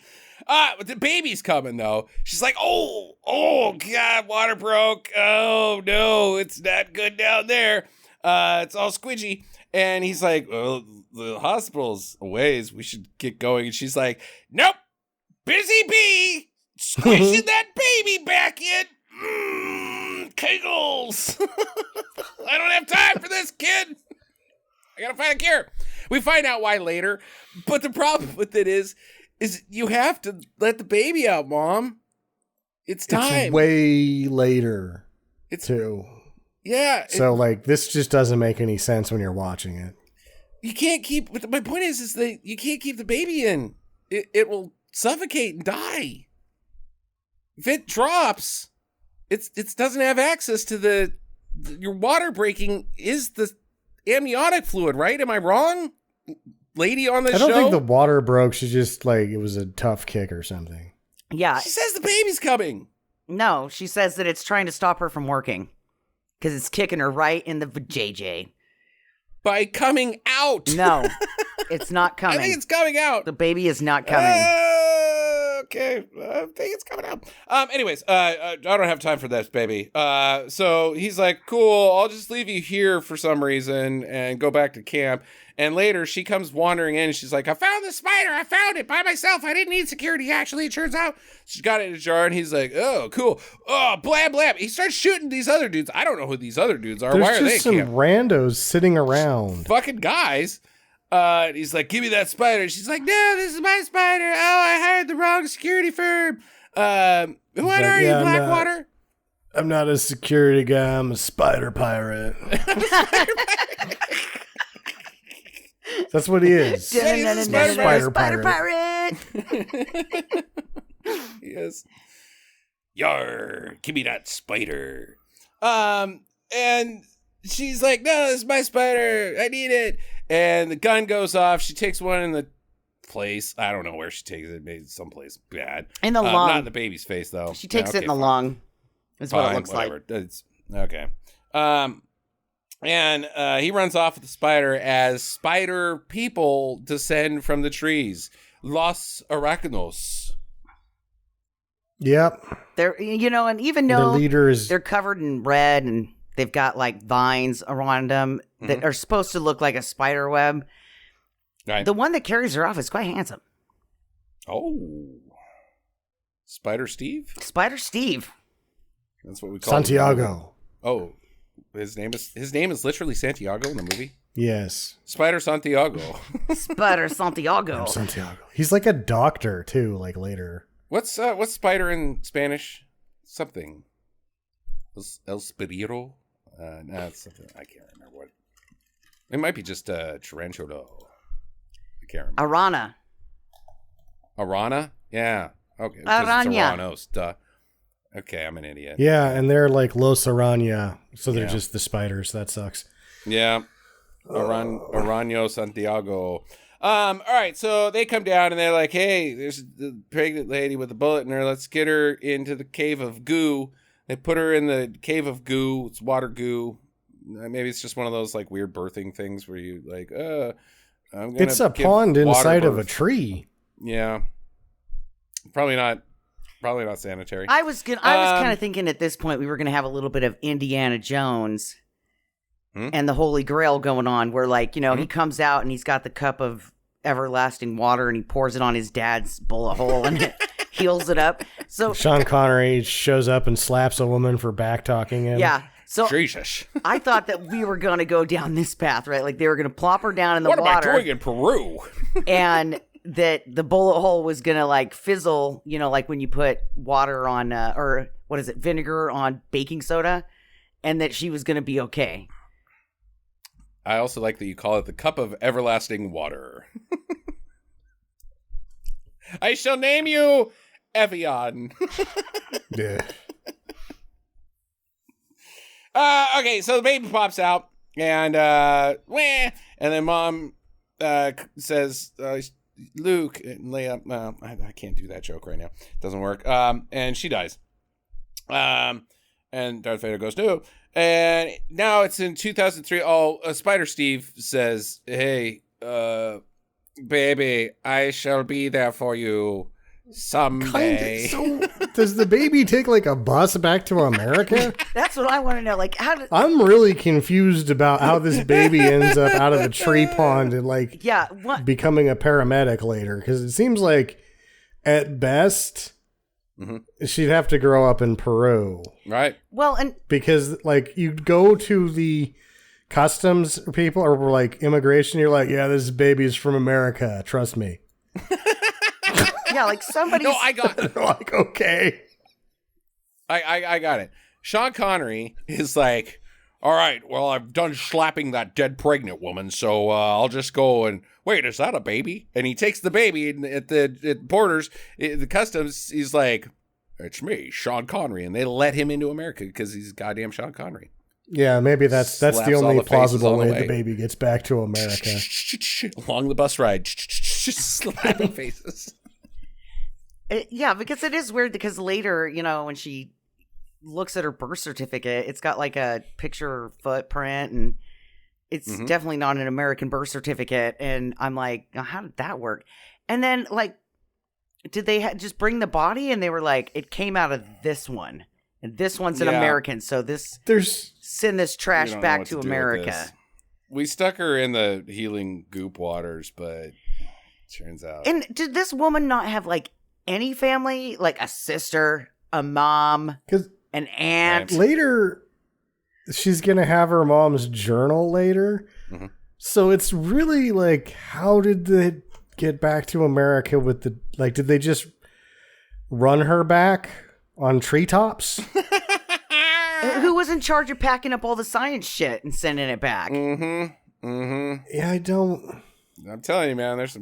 The baby's coming, though. She's like, oh, God, water broke. Oh, no, it's not good down there. It's all squidgy. And he's like, well, the hospital's a ways. We should get going. And she's like, nope, busy bee. Squishing that baby back in. Kegels. I don't have time for this, kid. I gotta find a cure. We find out why later. But the problem with it is you have to let the baby out, Mom. It's time. It's way later, too. Yeah. So, this just doesn't make any sense when you're watching it. You can't keep... My point is that you can't keep the baby in. It will suffocate and die. If it drops, it doesn't have access to your water breaking is the amniotic fluid, right? Am I wrong? Lady on the show? I don't think the water broke. She just, it was a tough kick or something. Yeah. She says the baby's coming. No, she says that it's trying to stop her from working. Because it's kicking her right in the JJ. By coming out. No, it's not coming. I think it's coming out. The baby is not coming. Okay, I think it's coming out. Anyways, I don't have time for this, baby. So he's like, cool, I'll just leave you here for some reason and go back to camp. And later she comes wandering in and she's like, I found the spider. I found it by myself. I didn't need security. Actually, it turns out she's got it in a jar. And he's like, oh, cool. Oh, blam, blam. He starts shooting these other dudes. I don't know who these other dudes are. There's Why are they just some randos sitting around. Fucking guys. And he's like, give me that spider. She's like, no, this is my spider. Oh, I hired the wrong security firm. What are you, Blackwater? I'm not a security guy. I'm a spider pirate. That's what he is. Spider pirate. Yes. Yar, give me that spider. And she's like, no, this is my spider. I need it. And the gun goes off. She takes one in the place. I don't know where she takes it. Maybe someplace bad. In the lung. Not in the baby's face, though. She takes it in the lung. That's what it looks like. It's, okay. And he runs off with the spider as spider people descend from the trees. Los Arachnos. Yep. They're, and even though leaders, they're covered in red and they've got like vines around them that are supposed to look like a spider web. Right. The one that carries her off is quite handsome. Oh. Spider Steve? Spider Steve. That's what we call Santiago. Oh. His name is literally Santiago in the movie? Yes. Spider Santiago. Spider Santiago. I'm Santiago. He's like a doctor too, like later. What's spider in Spanish? Something. El Spirito? No, it's something. I can't remember what. It might be just tarantula. I can't remember. Arana. Arana? Yeah. Okay. Araña. Aranos. Duh. Okay, I'm an idiot. Yeah, and they're like Los Araña, so they're just the spiders. That sucks. Yeah. Araño Santiago. All right, so they come down and they're like, hey, there's the pregnant lady with a bullet in her. Let's get her into the cave of goo. They put her in the cave of goo. It's water goo. Maybe it's just one of those like weird birthing things where you like, I'm gonna it's a pond inside of a tree. Yeah. Probably not sanitary. I was kind of thinking at this point we were going to have a little bit of Indiana Jones and the Holy Grail going on where like, he comes out and he's got the cup of everlasting water and he pours it on his dad's bullet hole and it heals it up. So Sean Connery shows up and slaps a woman for back talking him. Yeah. So Jesus. I thought that we were going to go down this path, right? Like they were going to plop her down in the water. What am I doing in Peru? And that the bullet hole was going to like fizzle, like when you put water on, or what is it, vinegar on baking soda, and that she was going to be okay. I also like that you call it the cup of everlasting water. I shall name you Evian. Yeah. Okay, so the baby pops out, and then mom says, Luke and Leia, I can't do that joke right now. It doesn't work. And she dies. And Darth Vader goes, no. And now it's in 2003. Spider Steve says, hey, baby, I shall be there for you someday. So does the baby take like a bus back to America? That's what I want to know. Like, I'm really confused about how this baby ends up out of a tree pond and like becoming a paramedic later. Because it seems like at best she'd have to grow up in Peru. Right. Well, and because like you go to the customs people or like immigration, you're like, yeah, this baby is from America. Trust me. Yeah, like somebody. No, I got it. Like, okay. I got it. Sean Connery is like, all right, well, I've done slapping that dead pregnant woman, so I'll just go and wait, is that a baby? And he takes the baby and at borders, the customs, he's like, it's me, Sean Connery. And they let him into America because he's goddamn Sean Connery. Yeah, maybe that's the only plausible way the baby gets back to America. Along the bus ride, slapping faces. Yeah, because it is weird because later, when she looks at her birth certificate, it's got like a picture footprint and it's definitely not an American birth certificate. And I'm like, how did that work? And then like did they just bring the body and they were like, it came out of this one, and this one's an American, so send this trash back to America. We stuck her in the healing goop waters, but turns out. And did this woman not have like any family, like a sister, a mom, an aunt? Later, she's gonna have her mom's journal later. Mm-hmm. So it's really like, how did they get back to America with did they just run her back on treetops? Who was in charge of packing up all the science shit and sending it back? Mm-hmm. Mm-hmm. Yeah, I'm telling you, man, there's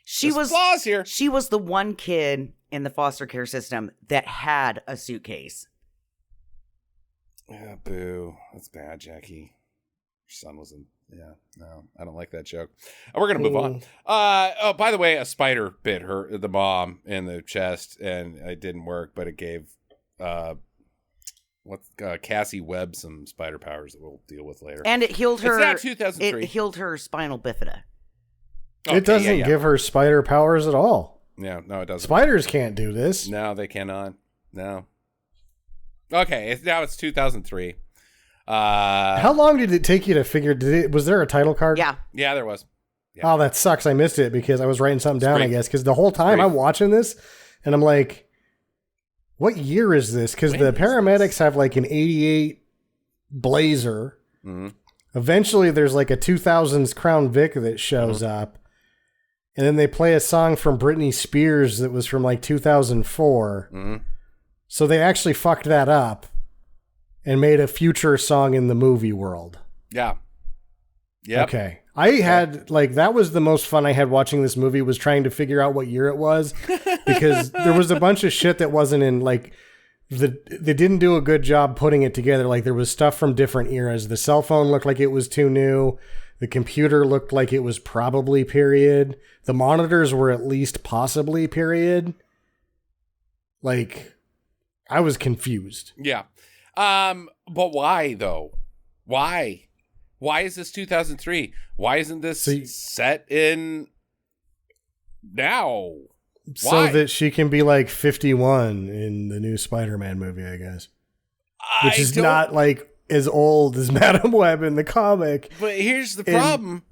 flaws here. She was the one kid in the foster care system that had a suitcase. Yeah, boo. That's bad, Jackie. Your son was in. Yeah, no, I don't like that joke. We're gonna move on. By the way, a spider bit the mom in the chest, and it didn't work, but it gave Cassie Webb some spider powers that we'll deal with later. And it healed her. It's now 2003. It healed her spinal bifida. Okay, it doesn't give her spider powers at all. Yeah, no, it doesn't. Spiders can't do this. No, they cannot. No. Okay, now it's 2003. How long did it take you to figure? Was there a title card? Yeah, there was. Yeah. Oh, that sucks. I missed it because I was writing something down. I guess because the whole time I'm watching this, and I'm like, "What year is this?" Because the paramedics have like an '88 Blazer. Mm-hmm. Eventually, there's like a 2000s Crown Vic that shows up, and then they play a song from Britney Spears that was from like 2004. Mm-hmm. So they actually fucked that up and made a future song in the movie world. Yeah. Yeah. Okay. I had that was the most fun I had watching this movie, was trying to figure out what year it was, because there was a bunch of shit that wasn't in they didn't do a good job putting it together. Like there was stuff from different eras. The cell phone looked like it was too new. The computer looked like it was probably period. The monitors were at least possibly period. I was confused. Yeah. But why though? Why? Why is this 2003? Why isn't this set in now? Why? So that she can be 51 in the new Spider-Man movie, I guess. Which is not as old as Madam Web in the comic. But here's the problem.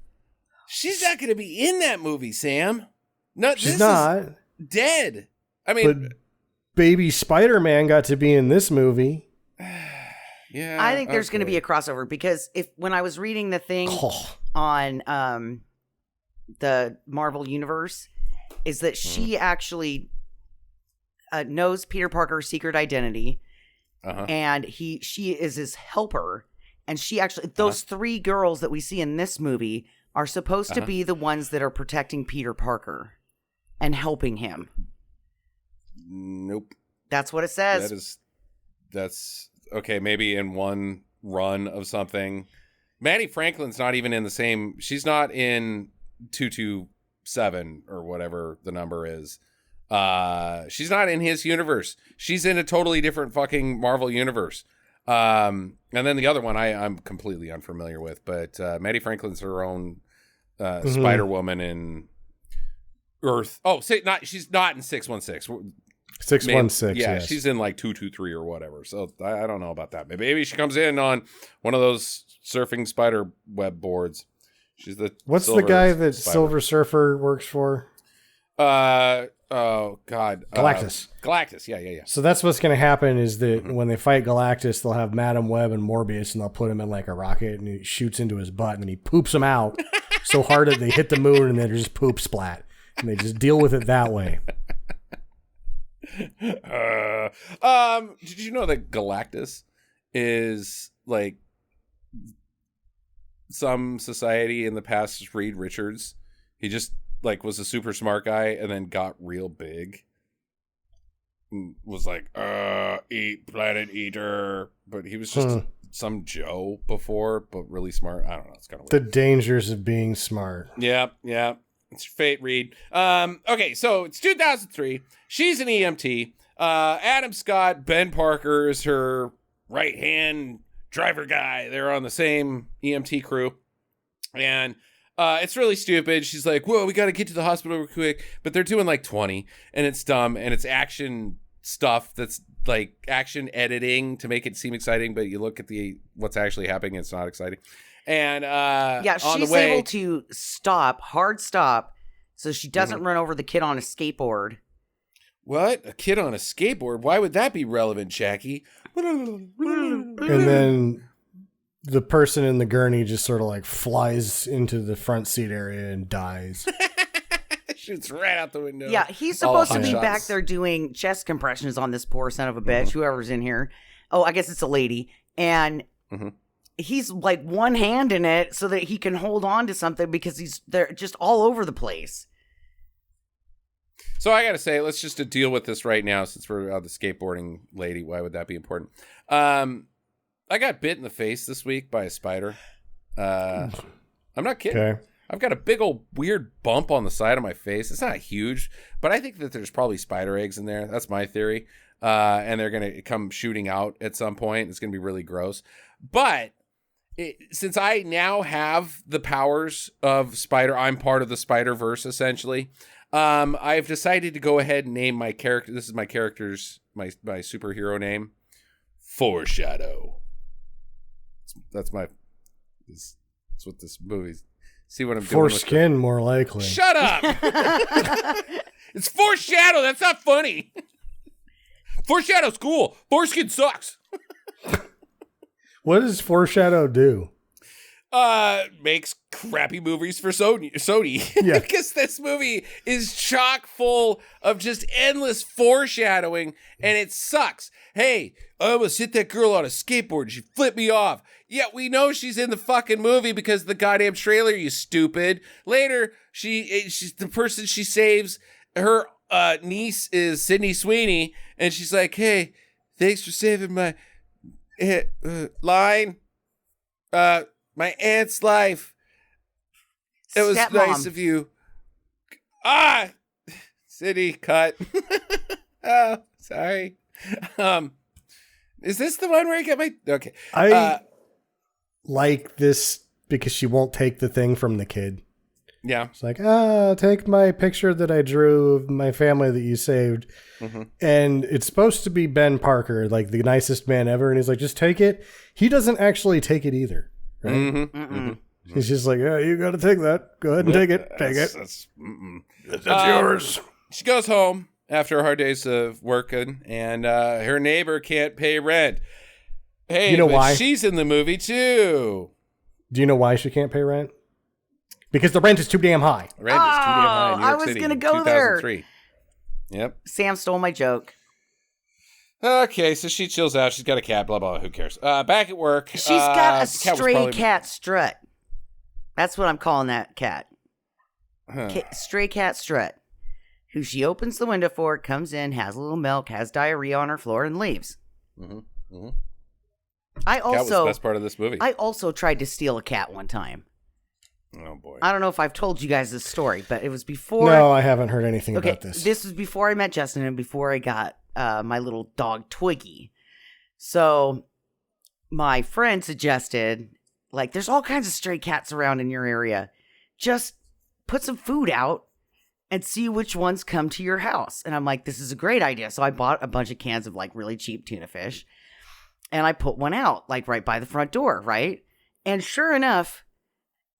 She's not going to be in that movie, Sam. No, she's not. Dead. I mean, but baby Spider-Man got to be in this movie. Yeah, I think there's going to be a crossover, because when I was reading the thing on the Marvel Universe, is that she actually knows Peter Parker's secret identity, and she is his helper, and she actually those three girls that we see in this movie are supposed to be the ones that are protecting Peter Parker and helping him. Nope. That's what it says. That's okay. Maybe in one run of something. Maddie Franklin's not even in the same. She's not in 227 or whatever the number is. She's not in his universe. She's in a totally different fucking Marvel universe. And then the other one I'm completely unfamiliar with, but Maddie Franklin's her own Spider Woman in Earth. Oh, she's not in 616. 616. Yeah, yes. She's in 223 or whatever. So I don't know about that. Maybe she comes in on one of those surfing spider web boards. She's the What's the guy that Silver Surfer works for? Oh God, Galactus. Galactus. Yeah. So that's what's going to happen is that when they fight Galactus, they'll have Madam Web and Morbius, and they'll put him in a rocket, and he shoots into his butt, and then he poops him out so hard that they hit the moon, and then there's just poop splat, and they just deal with it that way. Did you know that Galactus is some society in the past? Reed Richards, he just was a super smart guy and then got real big. Was eat planet eater, but he was just some Joe before, but really smart. I don't know. It's kind of the dangers of being smart. Yeah. It's your fate, Reed. Okay, so it's 2003. She's an EMT. Adam Scott, Ben Parker is her right-hand driver guy. They're on the same EMT crew. And It's really stupid. She's like, whoa, we got to get to the hospital real quick. But they're doing like 20, and it's dumb, and it's action stuff that's like action editing to make it seem exciting, but you look at what's actually happening, it's not exciting. And she's able to hard stop, so she doesn't run over the kid on a skateboard. What? A kid on a skateboard? Why would that be relevant, Jackie? And then the person in the gurney just sort of like flies into the front seat area and dies. Shoots right out the window. Yeah, he's supposed to be back there doing chest compressions on this poor son of a bitch, whoever's in here. Oh, I guess it's a lady. And he's like one hand in it so that he can hold on to something because they're just all over the place. So I got to say, let's just deal with this right now since we're the skateboarding lady. Why would that be important? I got bit in the face this week by a spider. I'm not kidding. Okay. I've got a big old weird bump on the side of my face. It's not huge, but I think that there's probably spider eggs in there. That's my theory. And they're going to come shooting out at some point. It's going to be really gross. But since I now have the powers of spider, I'm part of the Spider-Verse essentially. I've decided to go ahead and name my character. This is my character's, my superhero name. Foreshadow. That's what this movie's. See what I'm doing? Foreskin, more likely. Shut up! It's foreshadow. That's not funny. Foreshadow's cool. Foreskin sucks. What does foreshadow do? Makes crappy movies for Sony. Yeah. Because this movie is chock full of just endless foreshadowing, and it sucks. Hey, I almost hit that girl on a skateboard. She flipped me off. Yeah, we know she's in the fucking movie because of the goddamn trailer, you stupid. Later, she's the person she saves. Her niece is Sydney Sweeney, and she's like, hey, thanks for saving my line. My aunt's life. It was nice of you. City cut. Oh, sorry. Is this the one where I get my... Okay. I like this because she won't take the thing from the kid. Yeah. It's like, take my picture that I drew of my family that you saved. Mm-hmm. And it's supposed to be Ben Parker, like the nicest man ever. And he's like, just take it. He doesn't actually take it either. Right? Mm-hmm. Mm-hmm. He's just like, yeah, you got to take that. Go ahead and take it. Take it. That's yours. She goes home after a hard days of working, and her neighbor can't pay rent. Hey, you know why? She's in the movie too. Do you know why she can't pay rent? Because the rent is too damn high. Rent is too damn high in New York City. I was going to go there. 2003. Yep. Sam stole my joke. Okay, so she chills out. She's got a cat, blah, blah, who cares? Back at work. She's got a stray cat Strut. That's what I'm calling that cat. Stray cat Strut. Who she opens the window for, comes in, has a little milk, has diarrhea on her floor, and leaves. Mm-hmm. Mm-hmm. Cat was the best part of this movie. I also tried to steal a cat one time. Oh, boy. I don't know if I've told you guys this story, but it was before... No, I haven't heard anything about this. This was before I met Justin and before I got my little dog, Twiggy. So my friend suggested, like, there's all kinds of stray cats around in your area. Just put some food out and see which ones come to your house. And I'm like, this is a great idea. So I bought a bunch of cans of, like, really cheap tuna fish. And I put one out, like, right by the front door, right? And sure enough,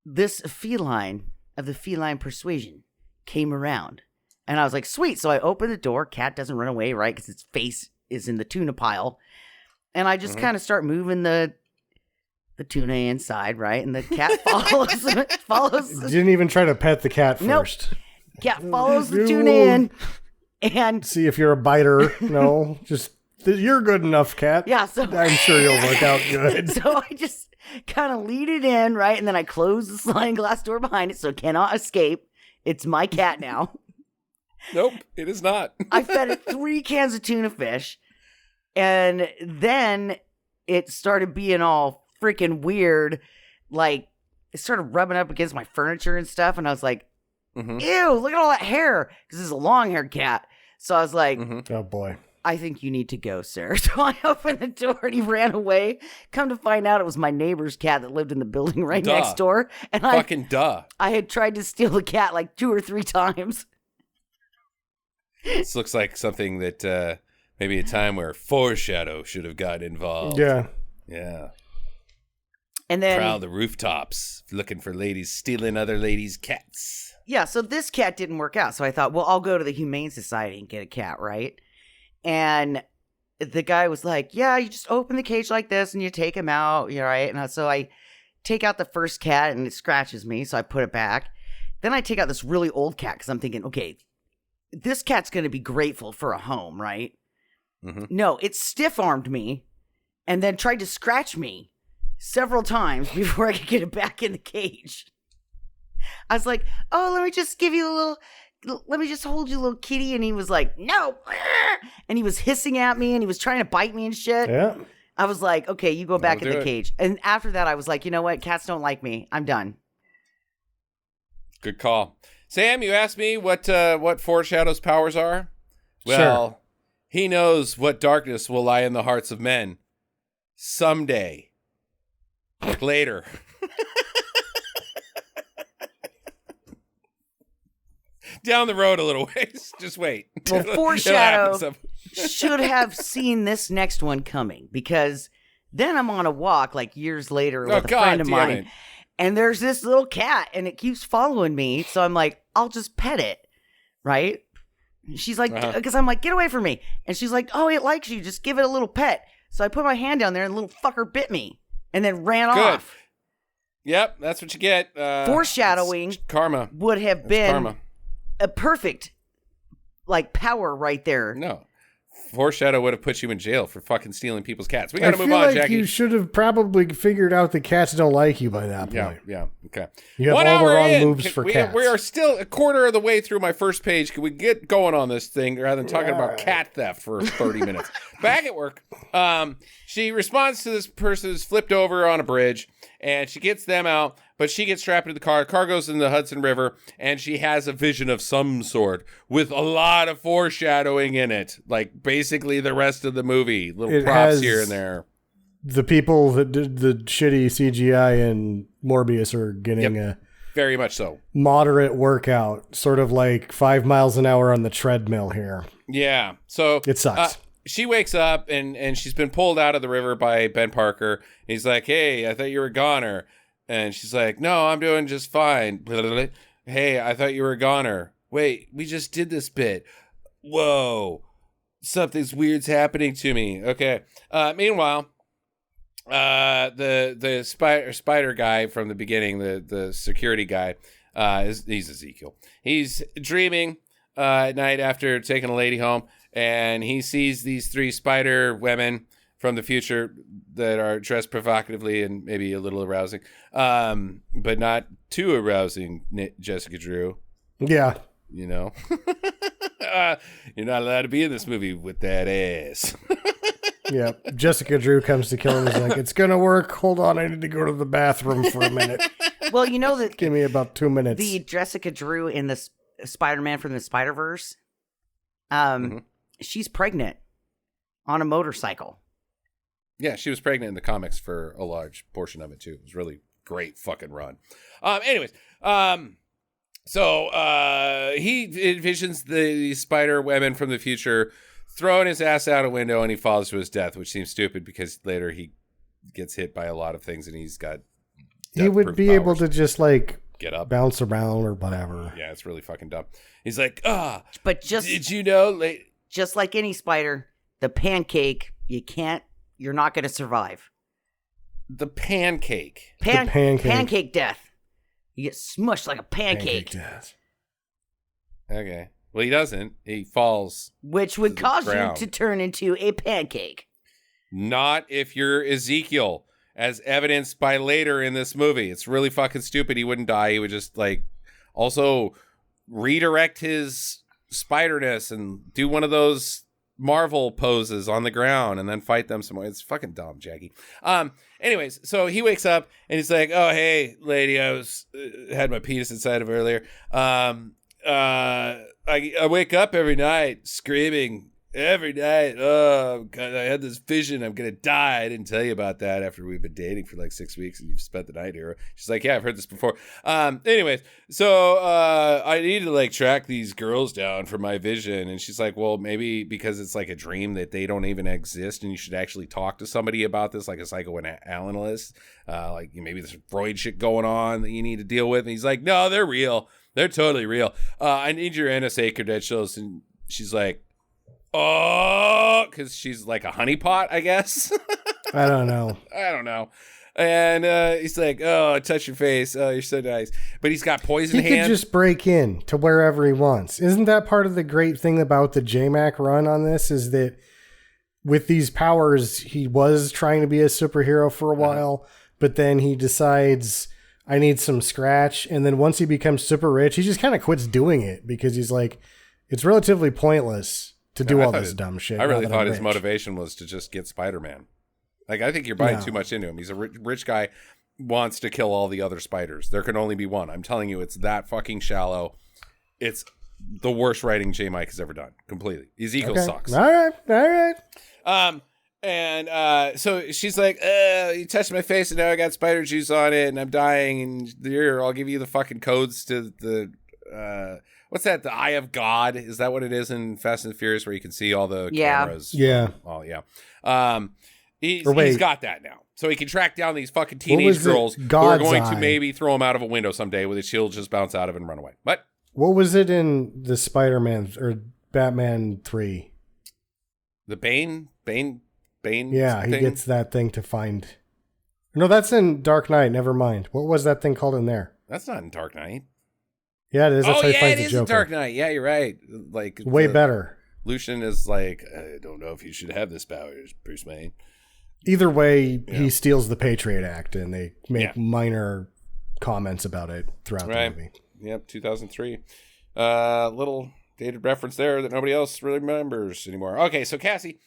this feline of the feline persuasion came around. And I was like, sweet. So I opened the door. Cat doesn't run away, right? Because its face is in the tuna pile. And I just kind of start moving the tuna inside, right? And the cat follows. You didn't even try to pet the cat first. Nope. Cat follows the tuna in. And see if you're a biter. No, just you're good enough, cat. Yeah. So I'm sure you'll work out good. So I just kind of lead it in, right? And then I close the sliding glass door behind it so it cannot escape. It's my cat now. Nope, it is not. I fed it 3 cans of tuna fish, and then it started being all freaking weird. Like, it started rubbing up against my furniture and stuff, and I was like, ew, look at all that hair. Because it's a long-haired cat. So I was like, oh, boy. I think you need to go, sir. So I opened the door and he ran away. Come to find out it was my neighbor's cat that lived in the building right next door. And duh. I had tried to steal the cat like 2 or 3 times. This looks like something that maybe a time where Foreshadow should have got involved. Yeah. Yeah. And then prowl the rooftops looking for ladies stealing other ladies' cats. Yeah, so this cat didn't work out. So I thought, well, I'll go to the Humane Society and get a cat, right? And the guy was like, yeah, you just open the cage like this and you take him out, right? And so I take out the first cat and it scratches me, so I put it back. Then I take out this really old cat because I'm thinking, okay, this cat's going to be grateful for a home, right? Mm-hmm. No, it stiff-armed me and then tried to scratch me several times before I could get it back in the cage. I was like, oh, let me just hold you, little kitty. And he was like, no. And he was hissing at me and he was trying to bite me and shit. Yeah. I was like, okay, you go back in the cage. And after that, I was like, you know what? Cats don't like me. I'm done. Good call. Sam, you asked me what Foreshadow's powers are? Well, sure. He knows what darkness will lie in the hearts of men. Someday. Like later. Down the road a little ways. Just wait. Well, Foreshadow should have seen this next one coming, because then I'm on a walk like years later with a friend of mine, and there's this little cat and it keeps following me. So I'm like, I'll just pet it, right? She's like, because I'm like, get away from me. And she's like, oh, it likes you. Just give it a little pet. So I put my hand down there and the little fucker bit me and then ran off. Yep, that's what you get. Foreshadowing karma would have been a perfect power right there. No. Foreshadow would have put you in jail for fucking stealing people's cats. We got to move on, Jackie. You should have probably figured out the cats don't like you by that point. Yeah, okay. You have all the wrong moves for cats. We are still a quarter of the way through my first page. Can we get going on this thing rather than talking about cat theft for 30 minutes? Back at work, she responds to this person who's flipped over on a bridge, and she gets them out, but she gets strapped into the car. The car goes in the Hudson River, and she has a vision of some sort with a lot of foreshadowing in it, like basically the rest of the movie. Little props here and there. The people that did the shitty CGI in Morbius are getting a very much so moderate workout, sort of like 5 miles an hour on the treadmill here. Yeah, so it sucks. She wakes up and she's been pulled out of the river by Ben Parker. He's like, hey, I thought you were a goner. And she's like, no, I'm doing just fine. Hey, I thought you were a goner. Wait, we just did this bit. Whoa, something's weird's happening to me. Okay. Meanwhile, the spider guy from the beginning, the security guy, he's Ezekiel. He's dreaming at night after taking a lady home, and he sees these 3 spider women from the future that are dressed provocatively and maybe a little arousing, but not too arousing, Jessica Drew. Yeah. You know? You're not allowed to be in this movie with that ass. Yeah. Jessica Drew comes to kill him. He's like, it's going to work. Hold on. I need to go to the bathroom for a minute. Well, you know that. Give me about 2 minutes. The Jessica Drew in the Spider-Man from the Spider-Verse, she's pregnant on a motorcycle. Yeah, she was pregnant in the comics for a large portion of it, too. It was really great fucking run. Anyways, so he envisions the spider women from the future throwing his ass out a window, and he falls to his death, which seems stupid because later he gets hit by a lot of things and he's got he would be able to just get up, bounce around or whatever. Yeah, it's really fucking dumb. He's like, but just did you know? Just like any spider, the pancake, you're not going to survive. The pancake. Pancake death. You get smushed like a pancake. Death. Okay. Well, he doesn't. He falls. Which would cause you to turn into a pancake. Not if you're Ezekiel, as evidenced by later in this movie. It's really fucking stupid. He wouldn't die. He would just also redirect his spiderness and do one of those Marvel poses on the ground and then fight them some more. It's fucking dumb, Jackie. Anyways, so he wakes up and he's like, oh, hey, lady, I had my penis inside of earlier. I wake up every night screaming every night, oh, God, I had this vision. I'm going to die. I didn't tell you about that after we've been dating for like 6 weeks and you've spent the night here. She's like, yeah, I've heard this before. Anyways, so I need to like track these girls down for my vision. And she's like, well, maybe because it's like a dream that they don't even exist and you should actually talk to somebody about this, like a psychoanalyst. Like maybe there's Freud shit going on that you need to deal with. And he's like, no, they're real. They're totally real. I need your NSA credentials. And she's like, oh, because she's like a honeypot, I guess. I don't know. And he's like, oh, touch your face. Oh, you're so nice. But he's got poison hands. He could just break in to wherever he wants. Isn't that part of the great thing about the JMac run on this is that with these powers, he was trying to be a superhero for a while, but then he decides, I need some scratch. And then once he becomes super rich, he just kind of quits doing it because he's like, it's relatively pointless to do all this dumb shit. I really thought his motivation was to just get Spider-Man. Like, I think you're buying too much into him. He's a rich guy, wants to kill all the other spiders. There can only be one. I'm telling you, it's that fucking shallow. It's the worst writing J. Mike has ever done. Completely. His ego sucks. All right. And so she's like, you touched my face and now I got spider juice on it and I'm dying. And here, I'll give you the fucking codes to the... what's that? The Eye of God? Is that what it is in Fast and Furious where you can see all the cameras? Yeah. Oh, yeah. He's got that now. So he can track down these fucking teenage girls who are going to maybe throw him out of a window someday with his shield just bounce out of it and run away. But what was it in the Spider-Man or Batman 3? The Bane? Yeah, thing? He gets that thing to find. No, that's in Dark Knight. Never mind. What was that thing called in there? That's not in Dark Knight. Yeah, it is. That's how he finds it is in Dark Knight. Yeah, you're right. Like way better. Lucian is like, I don't know if you should have this power, Bruce Wayne. Either way, he steals the Patriot Act, and they make minor comments about it throughout the movie. Yep, 2003. Little dated reference there that nobody else really remembers anymore. Okay, so Cassie,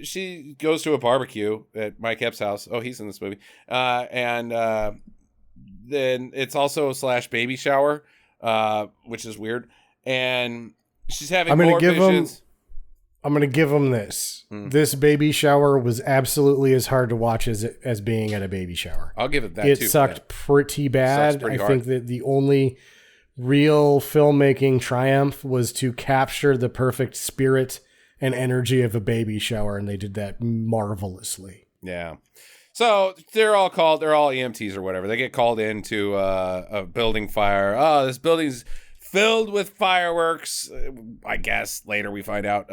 she goes to a barbecue at Mike Epps' house. Oh, he's in this movie. And then it's also / baby shower. Which is weird, and she's having more visions. I'm going to give him this. This baby shower was absolutely as hard to watch as being at a baby shower. I'll give it that. It sucked pretty bad. I think that the only real filmmaking triumph was to capture the perfect spirit and energy of a baby shower, and they did that marvelously. Yeah. So they're all EMTs or whatever. They get called into a building fire. Oh, this building's filled with fireworks. I guess later we find out.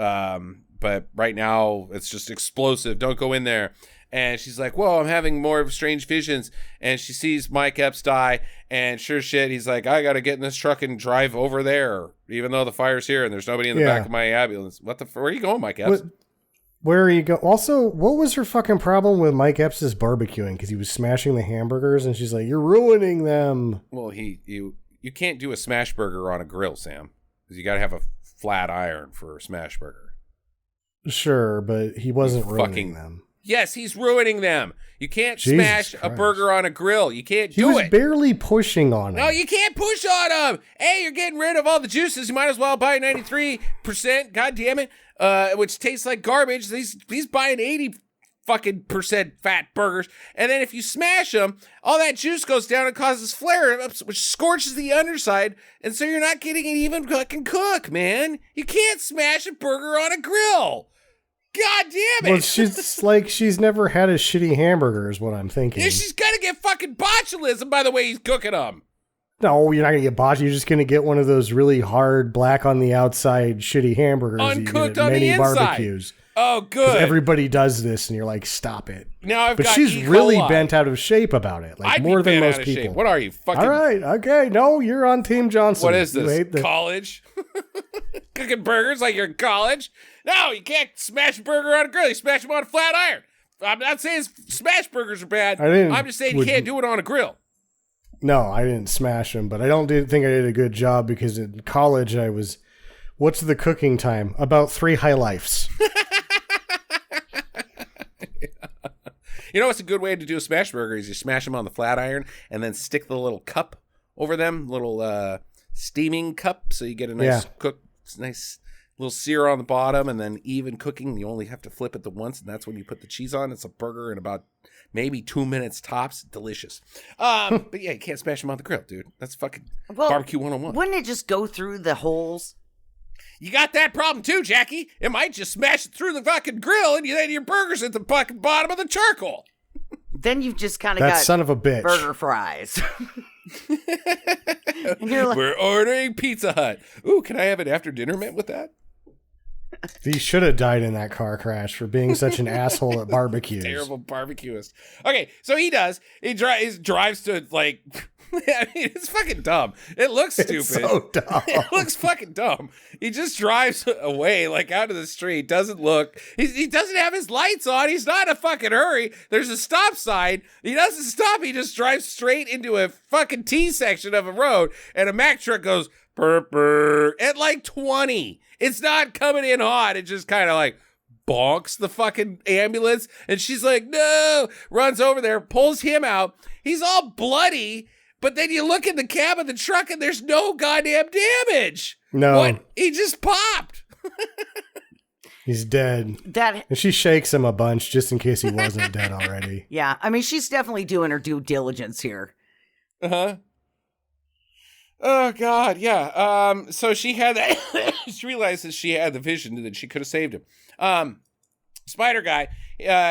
But right now it's just explosive. Don't go in there. And she's like, whoa, I'm having more strange visions. And she sees Mike Epps die. And sure shit, he's like, I got to get in this truck and drive over there, even though the fire's here and there's nobody in the back of my ambulance. Where are you going, Mike Epps? Where are you going? Also, what was her fucking problem with Mike Epps' barbecuing? Because he was smashing the hamburgers, and she's like, "You're ruining them." Well, you can't do a smash burger on a grill, Sam, because you got to have a flat iron for a smash burger. Sure, but he wasn't ruining them. Yes, he's ruining them. You can't smash a burger on a grill. You can't do it. He was barely pushing on him. No, you can't push on him. Hey, you're getting rid of all the juices. You might as well buy 93%. God damn it. Which tastes like garbage. He's buying 80 fucking percent fat burgers. And then if you smash them, all that juice goes down and causes flare-ups, which scorches the underside. And so you're not getting it even fucking cook, man. You can't smash a burger on a grill. God damn it. Well, she's never had a shitty hamburger is what I'm thinking. Yeah, she's gonna get fucking botulism by the way he's cooking them. No, you're not going to get botched. You're just going to get one of those really hard, black on the outside, shitty hamburgers. Uncooked on the inside. Barbecues. Oh, good. Everybody does this, and you're like, stop it. Now but she's really bent out of shape about it. Like more than most people. Shape. What are you, fucking? All right, okay. No, you're on Team Johnson. What is this? College? Cooking burgers like you're in college? No, you can't smash a burger on a grill. You smash them on a flat iron. I'm not saying smash burgers are bad. I'm just saying you can't do it on a grill. No, I didn't smash them, but I don't think I did a good job because in college I was, what's the cooking time? About 3 high lifes. You know what's a good way to do a smash burger is you smash them on the flat iron and then stick the little cup over them, little steaming cup, so you get a nice little sear on the bottom, and then even cooking. You only have to flip it the once, and that's when you put the cheese on. It's a burger in about maybe 2 minutes tops. Delicious. But yeah, you can't smash them on the grill, dude. That's fucking barbecue 101. Wouldn't it just go through the holes? You got that problem too, Jackie. It might just smash it through the fucking grill, and then your burger's at the fucking bottom of the charcoal. Then you've just kind of that got son of a bitch burger fries. And you're like, we're ordering Pizza Hut. Ooh, can I have an after dinner mint with that? He should have died in that car crash for being such an asshole at barbecues. Terrible barbecuist. Okay, so he does. He drives to like. I mean, it's fucking dumb. It looks stupid. It's so dumb. It looks fucking dumb. He just drives away, like out of the street. Doesn't look. He doesn't have his lights on. He's not in a fucking hurry. There's a stop sign. He doesn't stop. He just drives straight into a fucking T section of a road, and a Mack truck goes burr burr at like 20. It's not coming in hot. It just kind of like bonks the fucking ambulance, and she's like, no, runs over there, pulls him out. He's all bloody. But then you look in the cab of the truck and there's no goddamn damage. No. What? He just popped. He's dead. And she shakes him a bunch just in case he wasn't dead already. Yeah. I mean, she's definitely doing her due diligence here. Uh-huh. Oh, God. Yeah. So she had that. She realizes she had the vision that she could have saved him. Spider guy.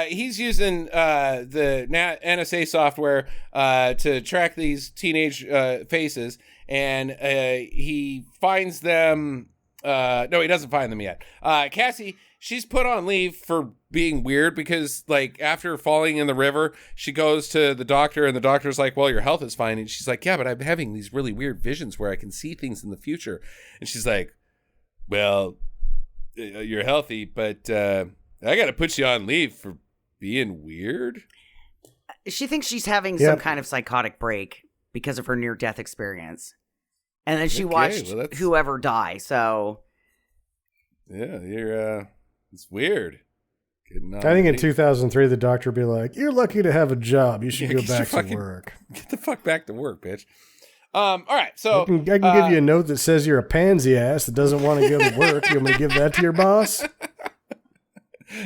He's using the NSA software to track these teenage faces, and he finds them. No, he doesn't find them yet. Cassie, she's put on leave for being weird because, like, after falling in the river, she goes to the doctor, and the doctor's like, well, your health is fine. And she's like, yeah, but I'm having these really weird visions where I can see things in the future. And she's like, well, you're healthy, but I got to put you on leave for being weird. She thinks she's having some kind of psychotic break because of her near-death experience. And then she watched whoever die, so... Yeah, it's weird. I think in 2003, the doctor would be like, you're lucky to have a job. You should go back to work. Get the fuck back to work, bitch. All right, so... I can give you a note that says you're a pansy ass that doesn't want to go to work. You want me to give that to your boss?